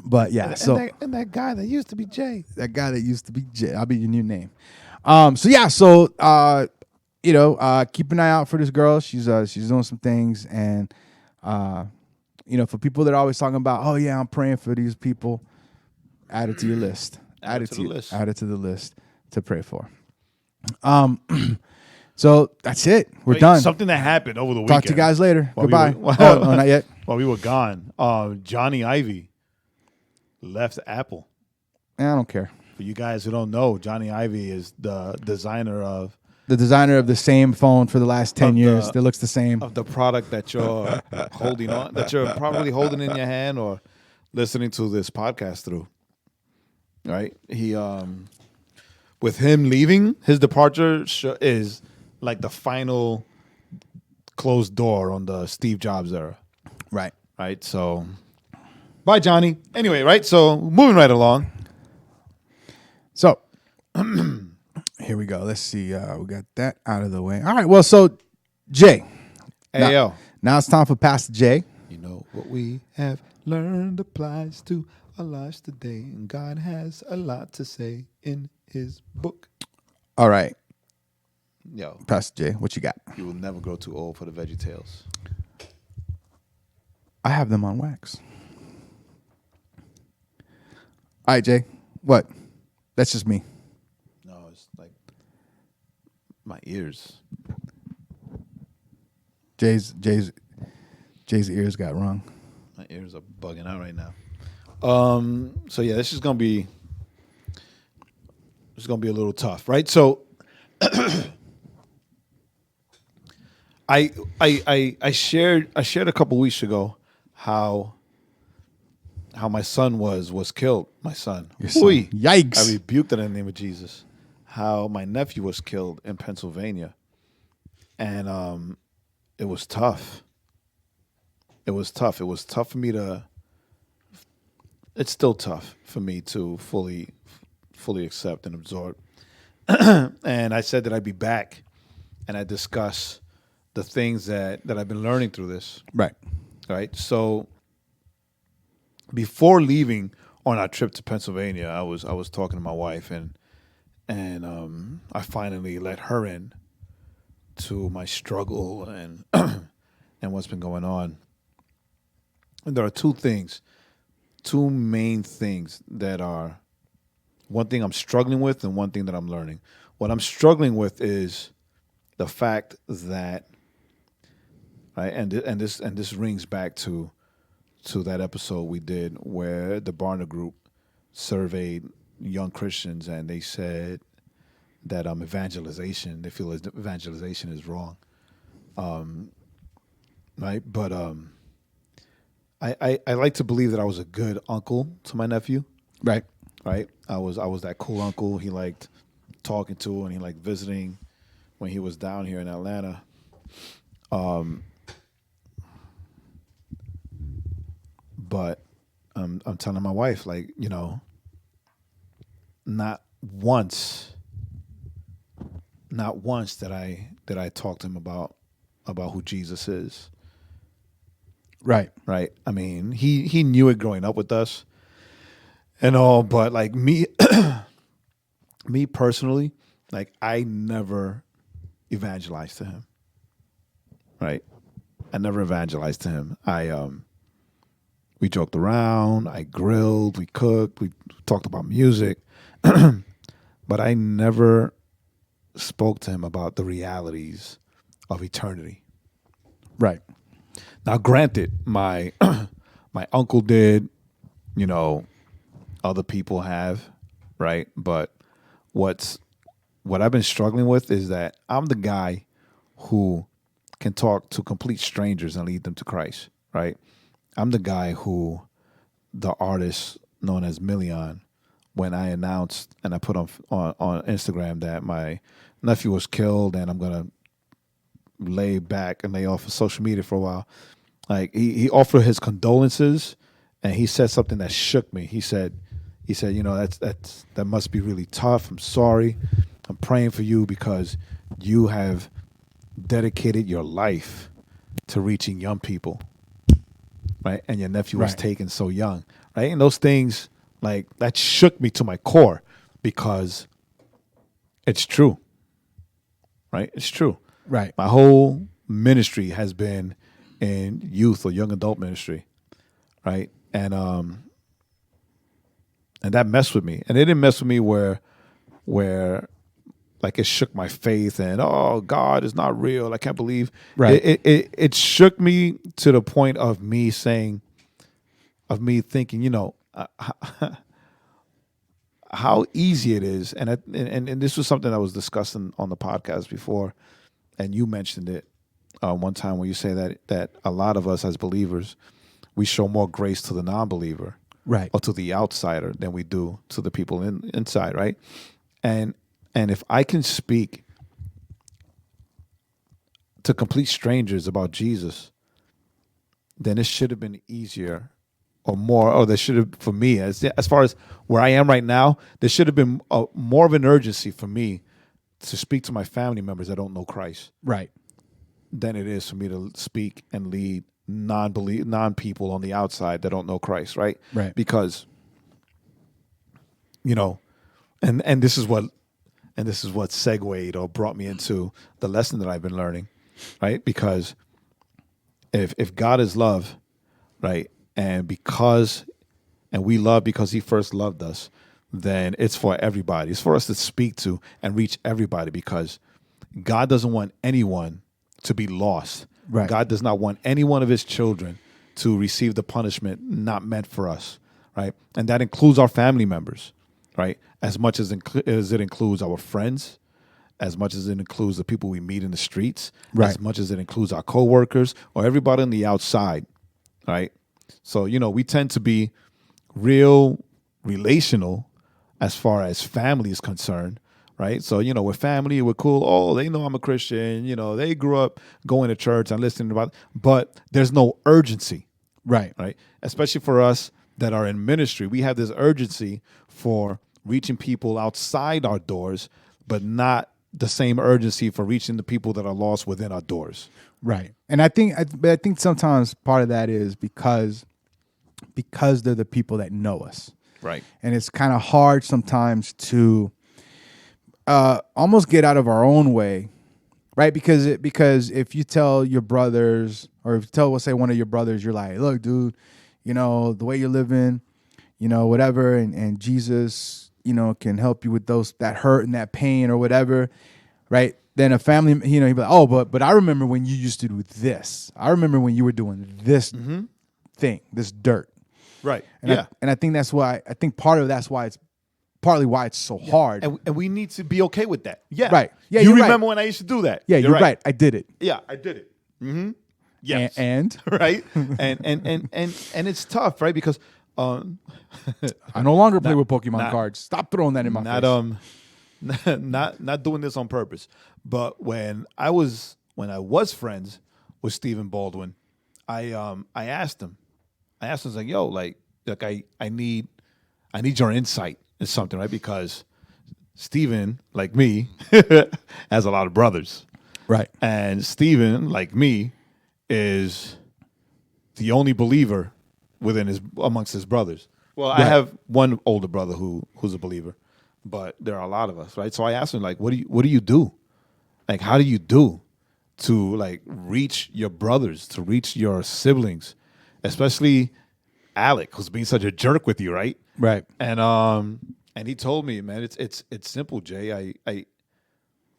But yeah, and that guy that used to be Jay. That guy that used to be Jay. I'll be your new name. Keep an eye out for this girl. She's doing some things, and for people that are always talking about, oh yeah, I'm praying for these people, add it to your list. Add it to the list to pray for. So that's it. We're done. Something that happened over the weekend. Talk to you guys later. Goodbye. Not yet. While we were gone, Johnny Ivy left Apple. I don't care. For you guys who don't know, Johnny Ivy is the designer of the same phone for the last 10 years. That looks the same. Of the product that you're holding on, that you're probably holding in your hand or listening to this podcast through. Right? He, with him leaving, his departure is like the final closed door on the Steve Jobs era. Right. Right? So, bye, Johnny. Anyway, right? So, moving right along. So, here we go. Let's see. We got that out of the way. All right. Well, so, Jay. Hey, yo. Now it's time for Pastor Jay. You know, what we have learned applies to our lives today, and God has a lot to say in His book. All right. Yo. Pastor Jay, what you got? You will never grow too old for the VeggieTales. I have them on wax. All right, Jay. What? That's just me. No, it's like my ears. Jay's ears got wrong. My ears are bugging out right now. So yeah, this is gonna be a little tough, right? So I shared a couple weeks ago how my son was killed. My son. Your son. Yikes. I rebuked it in the name of Jesus. How my nephew was killed in Pennsylvania. And it was tough. It was tough. It was tough for me to. It's still tough for me to fully accept and absorb. And I said that I'd be back, and I'd discuss the things that I've been learning through this. Right. Right. So before leaving on our trip to Pennsylvania, I was talking to my wife, and I finally let her in to my struggle and and what's been going on. And there are two main things that are one thing I'm struggling with and one thing that I'm learning. What I'm struggling with is the fact that, right, and this rings back to that episode we did where the Barna Group surveyed young Christians, and they said that evangelization, they feel as evangelization is wrong, right? But I like to believe that I was a good uncle to my nephew. Right. Right. I was that cool uncle he liked talking to, and he liked visiting when he was down here in Atlanta. But I'm telling my wife, like, you know, not once did I talk to him about who Jesus is. Right. Right. I mean, he knew it growing up with us and all, but like me personally, like I never evangelized to him. Right. I never evangelized to him. We joked around, I grilled, we cooked, we talked about music, but I never spoke to him about the realities of eternity. Right. Now, granted, my my uncle did, you know, other people have, right? But what I've been struggling with is that I'm the guy who can talk to complete strangers and lead them to Christ, right? I'm the guy who the artist known as Million, when I announced and I put on Instagram that my nephew was killed and I'm going to lay back and lay off of social media for a while. Like he offered his condolences, and he said something that shook me. He said, you know, that must be really tough. I'm sorry. I'm praying for you because you have dedicated your life to reaching young people, right? And your nephew was taken so young, right? And those things, like, that shook me to my core because it's true, right? It's true. Right. My whole ministry has been in youth or young adult ministry, right? And that messed with me. And it didn't mess with me where like it shook my faith and, oh, God is not real. I can't believe. Right. It shook me to the point of me thinking, you know, how easy it is. And this was something that was discussed on the podcast before, and you mentioned it one time when you say that a lot of us as believers, we show more grace to the non-believer, right, or to the outsider than we do to the people inside, right? And if I can speak to complete strangers about Jesus, then it should have been easier or more, or there should have, for me, as far as where I am right now, there should have been more of an urgency for me to speak to my family members that don't know Christ, right, than it is for me to speak and lead non-people on the outside that don't know Christ, right? Right. Because, you know, and this is what segued or brought me into the lesson that I've been learning, right? Because if God is love, right, and because and we love because he first loved us, then it's for everybody. It's for us to speak to and reach everybody, because God doesn't want anyone to be lost. Right. God does not want any one of his children to receive the punishment not meant for us, right? And that includes our family members, right? As much as it includes our friends, as much as it includes the people we meet in the streets, right. as much as it includes our coworkers or everybody on the outside, right? So, we tend to be real relational as far as family is concerned, right? So, we're family, we're cool. Oh, they know I'm a Christian. They grew up going to church and listening about, but there's no urgency. Right. Right. Especially for us that are in ministry, we have this urgency for reaching people outside our doors, but not the same urgency for reaching the people that are lost within our doors. Right. And I think sometimes part of that is because they're the people that know us. Right. And it's kind of hard sometimes to almost get out of our own way, right? Because if you tell your brothers, or if you tell, let's say, one of your brothers, you're like, look, dude, the way you're living, whatever, and Jesus, can help you with that hurt and that pain or whatever, right? Then a family, he'd be like, oh, but I remember when you used to do this. I remember when you were doing this thing, this dirt. Right. And I think that's why, it's partly why it's so hard. And we need to be okay with that. Yeah. Right. Yeah. You remember when I used to do that? Yeah, you're right. I did it. Yeah, I did it. Mm-hmm. Yes. And right. and it's tough, right? Because I no longer play with Pokemon cards. Stop throwing that in my face. Not doing this on purpose. But when I was friends with Stephen Baldwin, I asked him. I was like, yo, I need your insight in something, right? Because Stephen, like me, has a lot of brothers. Right. And Stephen, like me, is the only believer amongst his brothers. Well, right. I have one older brother who's a believer, but there are a lot of us, right? So I asked him, what do you do? Like, how do you do to reach your brothers, to reach your siblings, especially Alec, who's being such a jerk with you, right? Right. And he told me, man, it's simple, Jay. I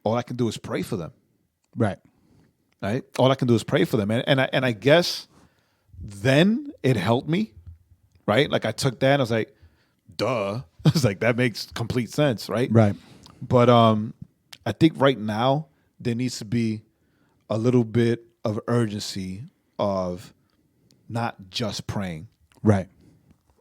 all I can do is pray for them. Right. Right. All I can do is pray for them, and I guess then it helped me, right? Like I took that and I was like, duh. I was like, that makes complete sense, right? Right. But I think right now there needs to be a little bit of urgency of not just praying. Right.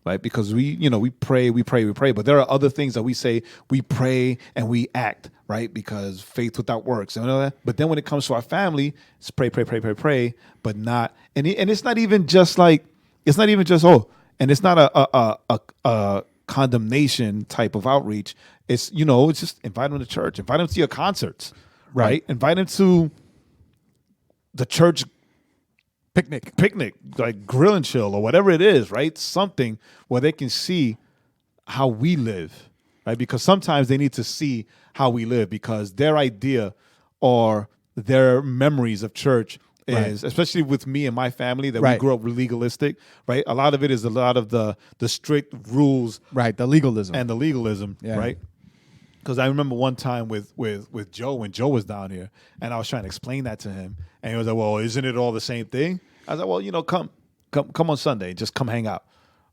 Right, because we pray, but there are other things that we say, we pray and we act, right? Because faith without works, But then when it comes to our family, it's pray, but not, and it's not even just and it's not a condemnation type of outreach. It's it's just invite them to church, invite them to your concerts, right? Invite them to the church picnic, like grill and chill or whatever it is, right? Something where they can see how we live, right? Because sometimes they need to see how we live, because their idea or their memories of church is, especially with me and my family, that we grew up legalistic, right? A lot of it is a lot of the strict rules, right? The legalism, right? Because I remember one time with Joe, when Joe was down here, and I was trying to explain that to him, and he was like, "Well, isn't it all the same thing?" I was like, "Well, come on Sunday, just come hang out,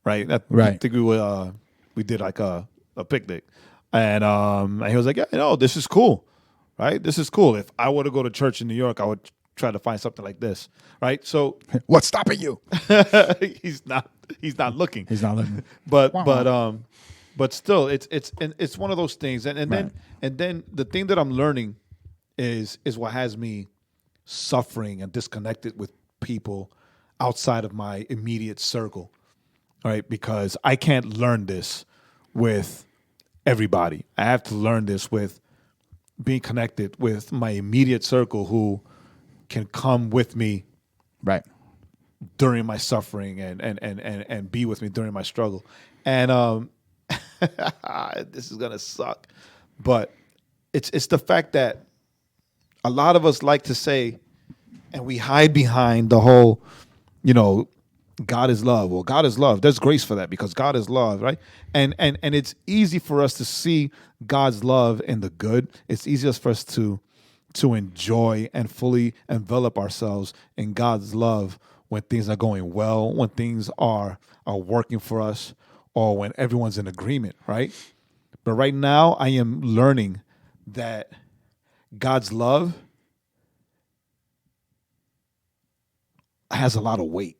right?" I think we did like a picnic, and he was like, "Yeah, this is cool, right? This is cool. If I were to go to church in New York, I would try to find something like this, right?" So what's stopping you? He's not looking. He's not looking. But still, it's one of those things, and then the thing that I'm learning is what has me suffering and disconnected with people outside of my immediate circle, all right? Because I can't learn this with everybody. I have to learn this with being connected with my immediate circle, who can come with me, right, during my suffering and be with me during my struggle, and this is gonna suck, but it's the fact that a lot of us like to say, and we hide behind the whole, God is love. Well, God is love. There's grace for that because God is love, right? And it's easy for us to see God's love in the good. It's easiest for us to enjoy and fully envelop ourselves in God's love when things are going well, when things are working for us, or when everyone's in agreement, right? But right now, I am learning that God's love has a lot of weight.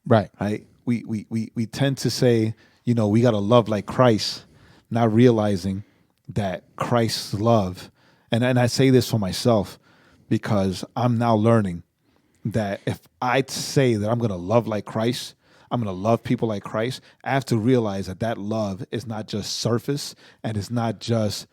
Right. Right. We tend to say, we got to love like Christ, not realizing that Christ's love, and I say this for myself because I'm now learning that if I say that I'm going to love like Christ, I'm going to love people like Christ, I have to realize that love is not just surface and it's not just,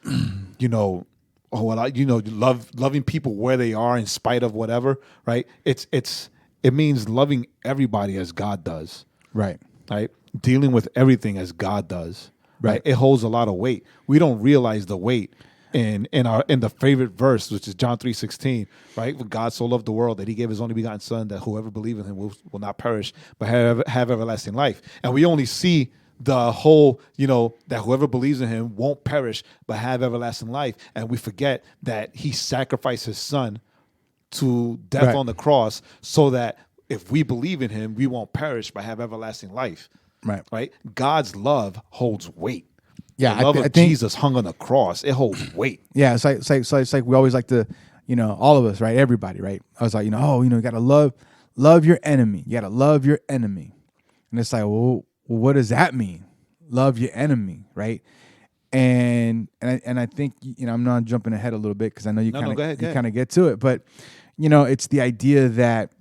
loving people where they are in spite of whatever, right? It means loving everybody as God does. Right. Right? Dealing with everything as God does. Right. It holds a lot of weight. We don't realize the weight in the favorite verse, which is John 3:16, right? For God so loved the world that he gave his only begotten son that whoever believes in him will not perish, but have everlasting life. And we only see the whole, that whoever believes in him won't perish, but have everlasting life. And we forget that he sacrificed his son to death on the cross so that if we believe in him, we won't perish but have everlasting life. Right? God's love holds weight. Yeah, the love of Jesus hung on the cross. It holds weight. Yeah, it's like we always like to, all of us, right? Everybody, right? I was like, you got to love your enemy. You got to love your enemy. And it's like, well, what does that mean? Love your enemy, right? And I think, I'm not jumping ahead a little bit because I know you kind of get to it, but it's the idea that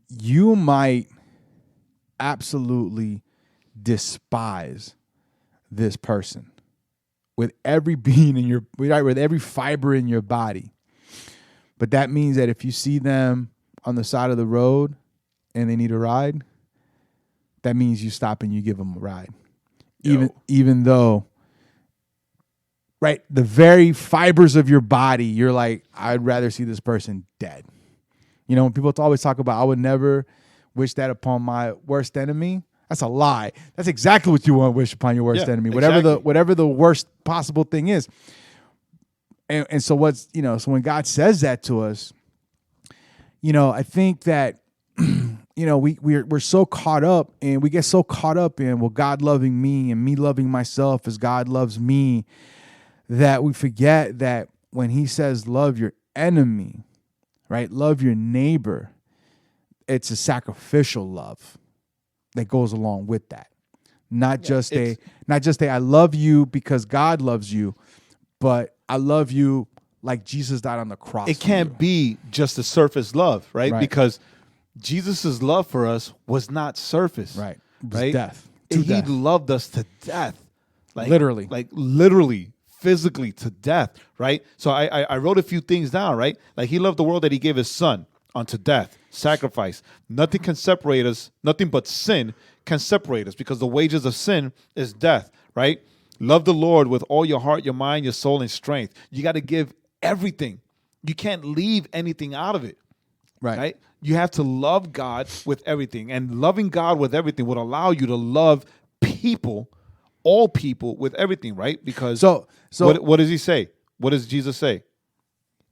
you might absolutely despise this person with every being in your, right, with every fiber in your body. But that means that if you see them on the side of the road and they need a ride, that means you stop and you give them a ride. Even though, right, the very fibers of your body, you're like, I'd rather see this person dead. When people always talk about, I would never wish that upon my worst enemy. That's a lie. That's exactly what you want to wish upon your worst enemy. Whatever the worst possible thing is. And so what's, so when God says that to us, I think that, we're so caught up and we get so caught up in, well, God loving me and me loving myself as God loves me, that we forget that when he says love your enemy, right? Love your neighbor. It's a sacrificial love that goes along with that. Not just a I love you because God loves you, but I love you like Jesus died on the cross. It can't be just a surface love, right? Because Jesus' love for us was not surface. Right. It was death. He loved us to death. Literally, physically to death, right? So I wrote a few things down, right? Like he loved the world that he gave his son unto death, sacrifice. Nothing can separate us. Nothing but sin can separate us because the wages of sin is death, right? Love the Lord with all your heart, your mind, your soul, and strength. You got to give everything. You can't leave anything out of it, right? You have to love God with everything, and loving God with everything would allow you to love people, all people with everything, right? Because so what does he say? What does Jesus say?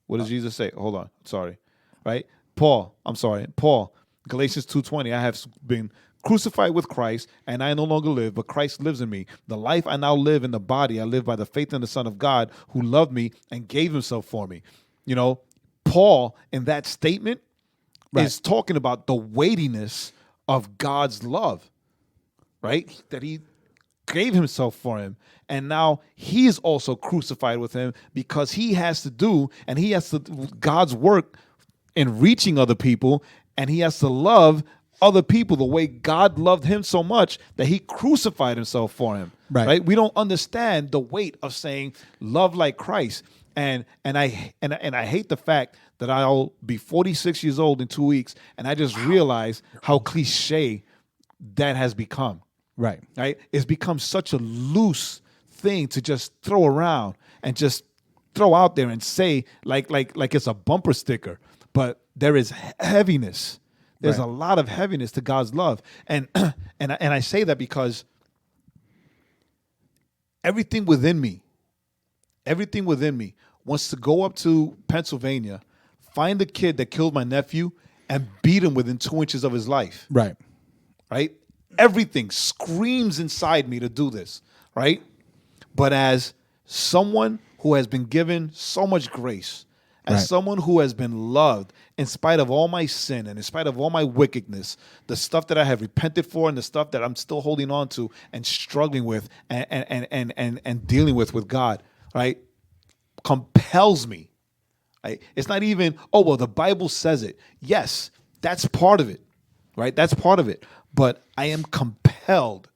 What does Jesus say? Hold on. Sorry. Right? Paul, Galatians 2:20, I have been crucified with Christ, and I no longer live, but Christ lives in me. The life I now live in the body, I live by the faith in the Son of God who loved me and gave himself for me. Paul, in that statement, is talking about the weightiness of God's love, right? That he gave himself for him. And now he is also crucified with him because he has to do, and he has to God's work in reaching other people, and he has to love other people the way God loved him so much that he crucified himself for him. Right? We don't understand the weight of saying love like Christ. And I hate the fact that I'll be 46 years old in 2 weeks, and I just realize how cliche that has become. Right? It's become such a loose thing to just throw around and just throw out there and say like it's a bumper sticker. But there is heaviness. There's a lot of heaviness to God's love. And I say that because everything within me wants to go up to Pennsylvania, find the kid that killed my nephew, and beat him within 2 inches of his life. Right. Right? Everything screams inside me to do this. Right? But as someone who has been given so much grace, as someone who has been loved in spite of all my sin and in spite of all my wickedness, the stuff that I have repented for and the stuff that I'm still holding on to and struggling with and dealing with God, right, compels me. Right? It's not even, oh, well, the Bible says it. Yes, that's part of it, right? That's part of it. But I am compelled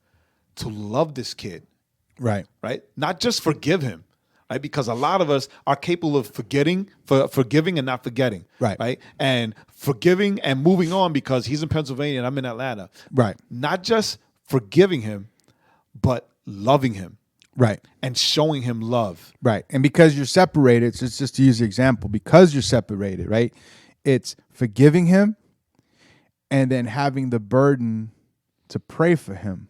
to love this kid. Right. Right? Not just forgive him. Right? Because a lot of us are capable of forgiving and not forgetting. Right. Right? And forgiving and moving on because he's in Pennsylvania and I'm in Atlanta. Right. Not just forgiving him, but loving him. Right. And showing him love. Right. And because you're separated, so it's just to use the example, because you're separated, right? It's forgiving him and then having the burden to pray for him.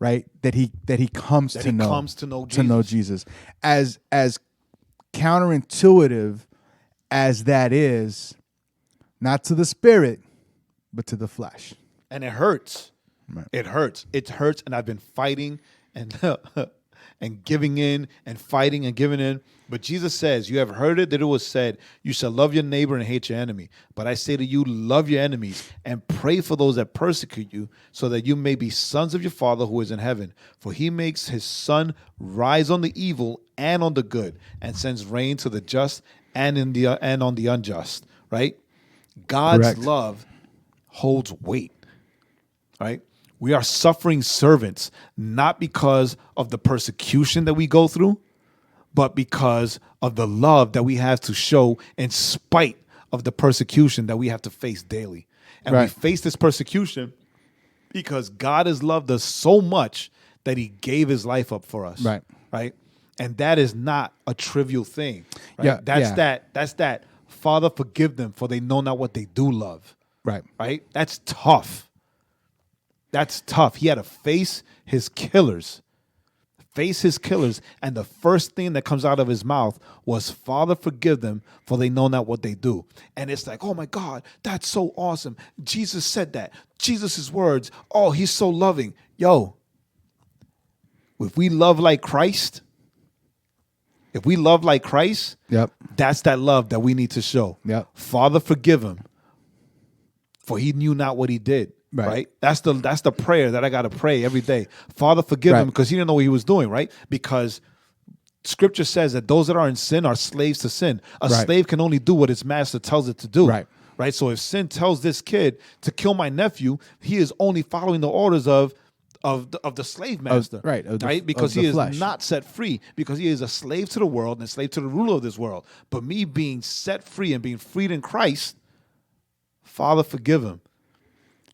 Right, that he comes to know Jesus. As counterintuitive as that is, not to the spirit, but to the flesh. And it hurts. Right. It hurts. It hurts, and I've been fighting and and giving in and fighting and giving in. But Jesus says, you have heard it that it was said, you shall love your neighbor and hate your enemy. But I say to you, love your enemies and pray for those that persecute you, so that you may be sons of your Father who is in heaven. For he makes his sun rise on the evil and on the good, and sends rain to the just and on the unjust. Right? God's Correct. love holds weight. Right? We are suffering servants, not because of the persecution that we go through, but because of the love that we have to show in spite of the persecution that we have to face daily. And we face this persecution because God has loved us so much that he gave his life up for us. Right. Right. And that is not a trivial thing. Right? Yeah. That's that Father, forgive them, for they know not what they do love. Right. Right. That's tough. That's tough. He had to face his killers. And the first thing that comes out of his mouth was, Father, forgive them, for they know not what they do. And it's like, oh my God, that's so awesome. Jesus said that. Jesus' words. Oh, he's so loving. Yo, if we love like Christ, Yep. that's that love that we need to show. Yep. Father, forgive him, for he knew not what he did. Right. That's the prayer that I got to pray every day. Father, forgive him, because he didn't know what he was doing. Right. Because Scripture says that those that are in sin are slaves to sin. A slave can only do what its master tells it to do. Right. Right. So if sin tells this kid to kill my nephew, he is only following the orders of the slave master. Because he is not set free, because he is a slave to the world and a slave to the ruler of this world. But me being set free and being freed in Christ, Father, forgive him.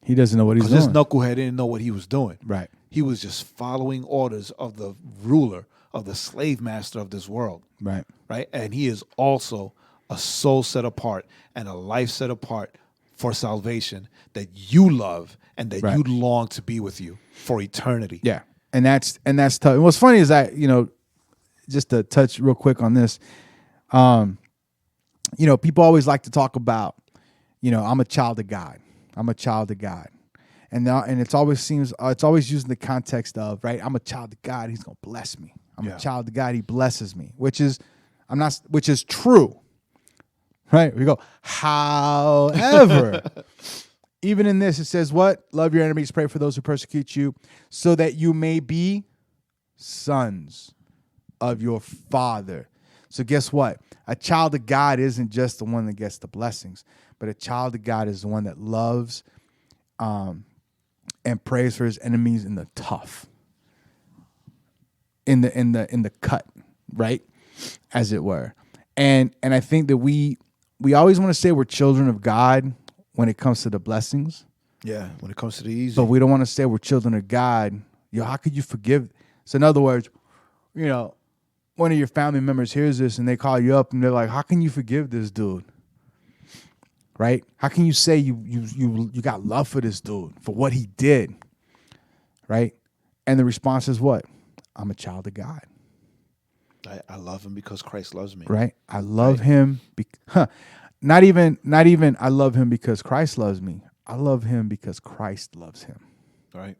He doesn't know what he's doing. This knucklehead didn't know what he was doing. Right. He was just following orders of the ruler, of the slave master of this world. Right. Right. And he is also a soul set apart and a life set apart for salvation that you love and that you long to be with you for eternity. Yeah. And that's tough. And what's funny is that, just to touch real quick on this, people always like to talk about, I'm a child of God. I'm a child of God. And it's always used in the context of, right, I'm a child of God, he's going to bless me. I'm a child of God, he blesses me, which is true. Right? We go, however, even in this, it says what? Love your enemies, pray for those who persecute you, so that you may be sons of your Father. So guess what? A child of God isn't just the one that gets the blessings, but a child of God is the one that loves and prays for his enemies in the tough, in the cut, right? As it were. And I think that we always want to say we're children of God when it comes to the blessings. Yeah, when it comes to the easy. But we don't want to say we're children of God. How could you forgive? So in other words, one of your family members hears this and they call you up and they're like, how can you forgive this dude? right? How can you say you got love for this dude, for what he did, right? And the response is what? I'm a child of God. I love him because Christ loves me. Right? I love him. Not even I love him because Christ loves me. I love him because Christ loves him. Right.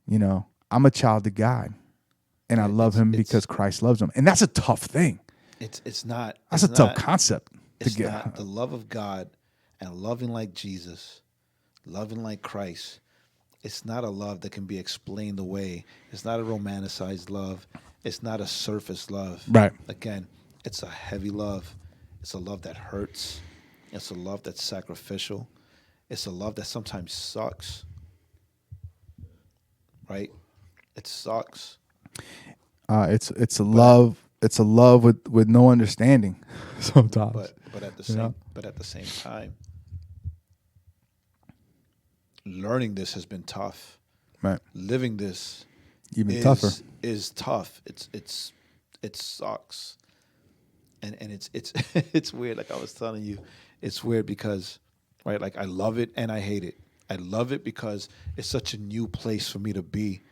You know, I'm a child of God, and I love him because Christ loves him. And that's a tough thing. It's not. That's a tough concept to get. Not the love of God and loving like Jesus, loving like Christ. It's not a love that can be explained away. It's not a romanticized love. It's not a surface love. Right. Again, it's a heavy love. It's a love that hurts. It's a love that's sacrificial. It's a love that sometimes sucks. Right? It sucks. It's a love. It's a love with no understanding sometimes. But at the same time, learning this has been tough. Right. Living this even tougher is tough. It sucks. And it's it's weird. Like I was telling you, it's weird because, right, like I love it and I hate it. I love it because it's such a new place for me to be,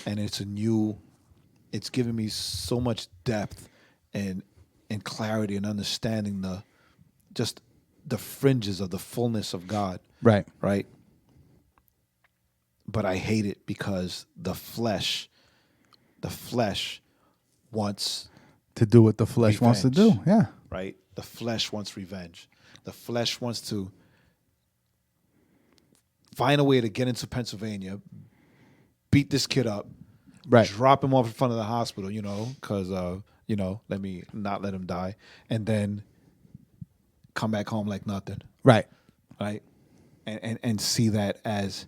and it's giving me so much depth and clarity and understanding the fringes of the fullness of God. Right. Right. But I hate it because the flesh wants to do what the flesh wants to do. Yeah. Right? The flesh wants revenge. The flesh wants to find a way to get into Pennsylvania, beat this kid up, right, drop him off in front of the hospital, because, let me not let him die, and then come back home like nothing. Right. Right? And see that as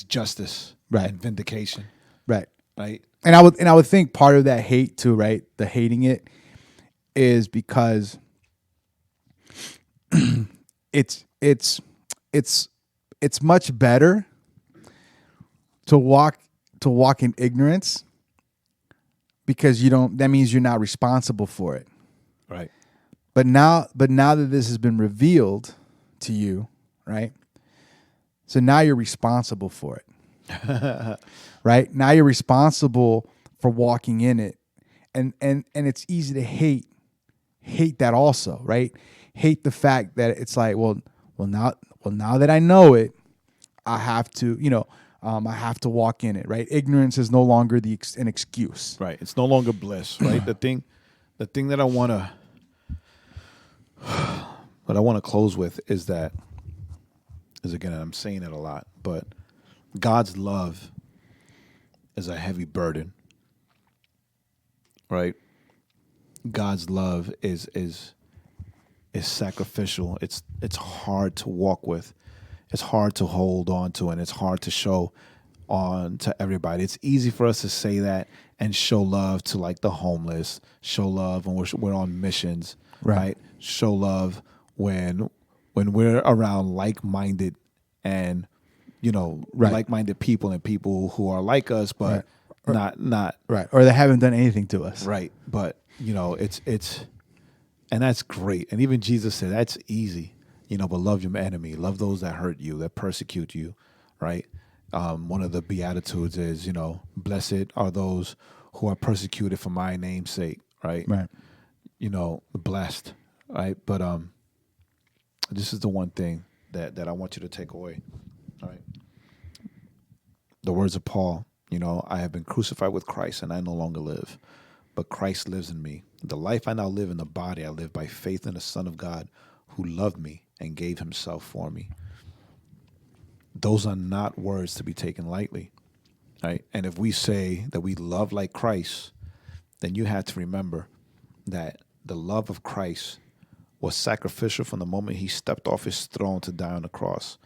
justice, right, and vindication. Right. Right. And I would think part of that hate too, right? The hating it is because it's much better to walk in ignorance, because that means you're not responsible for it. Right. But now that this has been revealed to you, right? So now you're responsible for it. Right? Now you're responsible for walking in it. And it's easy to hate that also, right? Hate the fact that it's like, well now that I know it, I have to, I have to walk in it, right? Ignorance is no longer an excuse. Right. It's no longer bliss, right? the thing that I want to close with is again, I'm saying it a lot, but God's love is a heavy burden, right? God's love is sacrificial. It's hard to walk with. It's hard to hold on to, and it's hard to show on to everybody. It's easy for us to say that and show love to like the homeless, show love when we're on missions, right? Show love when we're around like-minded and like-minded people and people who are like us, but not right, or they haven't done anything to us, right? But it's and that's great. And even Jesus said that's easy, but love your enemy, love those that hurt you, that persecute you, right? One of the Beatitudes is, blessed are those who are persecuted for my name's sake, right? Right. Blessed, right? But this is the one thing that I want you to take away, all right? The words of Paul, I have been crucified with Christ, and I no longer live, but Christ lives in me. The life I now live in the body, I live by faith in the Son of God who loved me and gave himself for me. Those are not words to be taken lightly, right? And if we say that we love like Christ, then you have to remember that the love of Christ was sacrificial from the moment he stepped off his throne to die on the cross,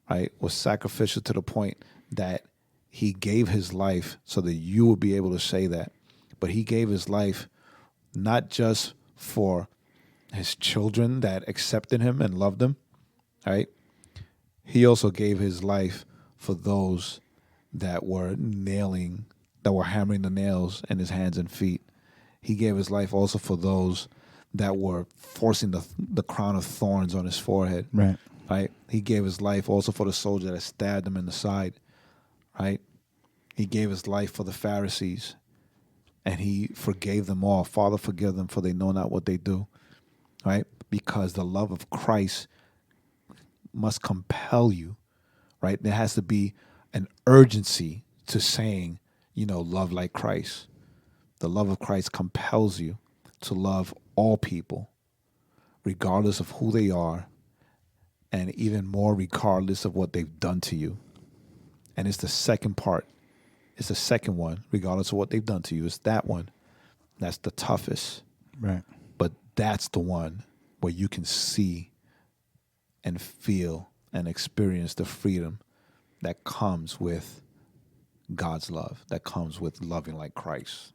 right? Was sacrificial to the point that he gave his life so that you would be able to say that. But he gave his life not just for his children that accepted him and loved him, right? He also gave his life for those that were hammering the nails in his hands and feet. He gave his life also for those that were forcing the crown of thorns on his forehead. Right. Right. He gave his life also for the soldier that stabbed him in the side. Right. He gave his life for the Pharisees, and he forgave them all. Father, forgive them, for they know not what they do. Right. Because the love of Christ must compel you. Right. There has to be an urgency to saying, love like Christ. The love of Christ compels you to love all people, regardless of who they are, and even more regardless of what they've done to you. And it's the second part. It's the second one, regardless of what they've done to you. It's that one. That's the toughest. Right. But that's the one where you can see and feel and experience the freedom that comes with God's love, that comes with loving like Christ.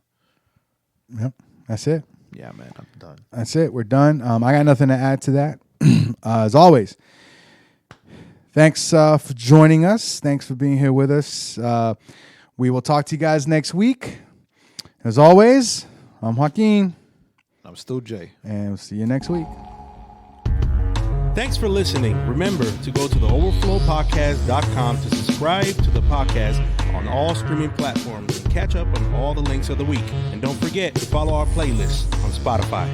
Yep. That's it. Yeah, man, I'm done. That's it. We're done. I got nothing to add to that. As always, thanks for joining us. Thanks for being here with us. We will talk to you guys next week. As always, I'm Joaquin. I'm still Jay. And we'll see you next week. Thanks for listening. Remember to go to theoverflowpodcast.com to subscribe to the podcast on all streaming platforms and catch up on all the links of the week. And don't forget to follow our playlist on Spotify.